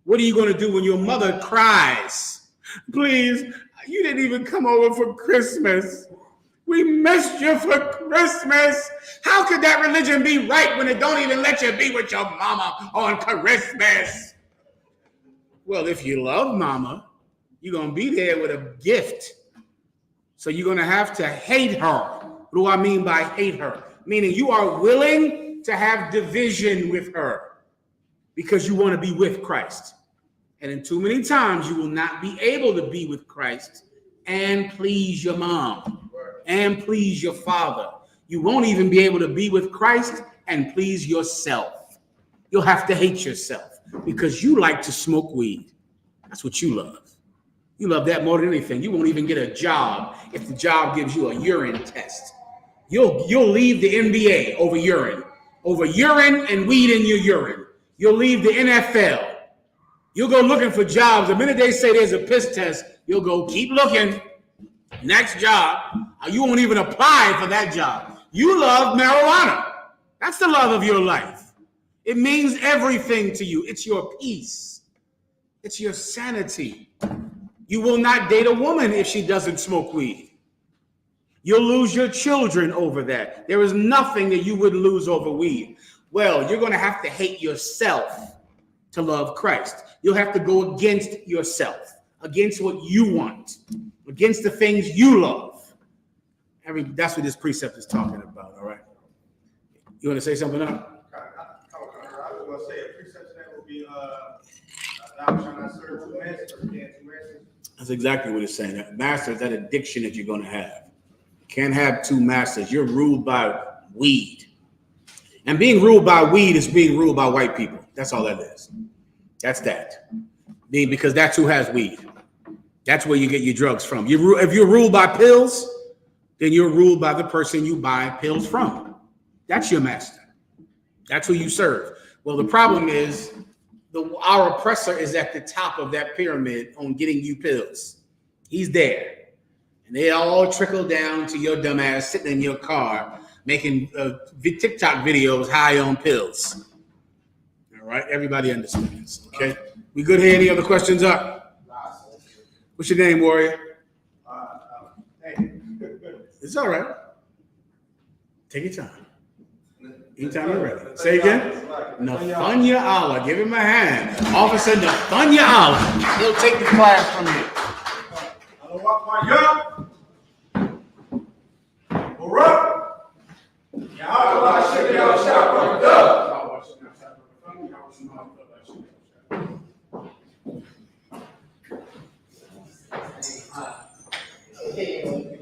What are you going to do when your mother cries? Please, you didn't even come over for Christmas. We missed you for Christmas. How could that religion be right when it don't even let you be with your mama on Christmas? Well, if you love mama, you're going to be there with a gift. So you're going to have to hate her. What do I mean by hate her? Meaning you are willing to have division with her because you want to be with Christ. And in too many times, you will not be able to be with Christ and please your mom and please your father. You won't even be able to be with Christ and please yourself. You'll have to hate yourself because you like to smoke weed. That's what you love. You love that more than anything. You won't even get a job if the job gives you a urine test. You'll leave the NBA over urine and weed in your urine. You'll leave the NFL. You'll go looking for jobs. The minute they say there's a piss test, you'll go keep looking. Next job. You won't even apply for that job. You love marijuana. That's the love of your life. It means everything to you. It's your peace. It's your sanity. You will not date a woman if she doesn't smoke weed. You'll lose your children over that. There is nothing that you would lose over weed. Well, you're going to have to hate yourself to love Christ. You'll have to go against yourself, against what you want, against the things you love. That's what this precept is talking about, all right? You want to say something else? I was going to say a precept that will be, thou shalt not serve two masters, or again, two masters. That's exactly what it's saying. Master is that addiction that you're going to have. You can't have two masters. You're ruled by weed. And being ruled by weed is being ruled by white people. That's all that is. That's that. Because that's who has weed. That's where you get your drugs from. If you're ruled by pills, then you're ruled by the person you buy pills from. That's your master. That's who you serve. Well, the problem is our oppressor is at the top of that pyramid on getting you pills. He's there. And they all trickle down to your dumb ass sitting in your car making TikTok videos high on pills. All right? Everybody understands, okay? We good here? Any other questions up? What's your name, warrior? It's all right. Take your time. Anytime you're ready. Say again. Nathanya Allah. Give him a hand. Officer Nathanya Allah. He'll take the class from you. Okay.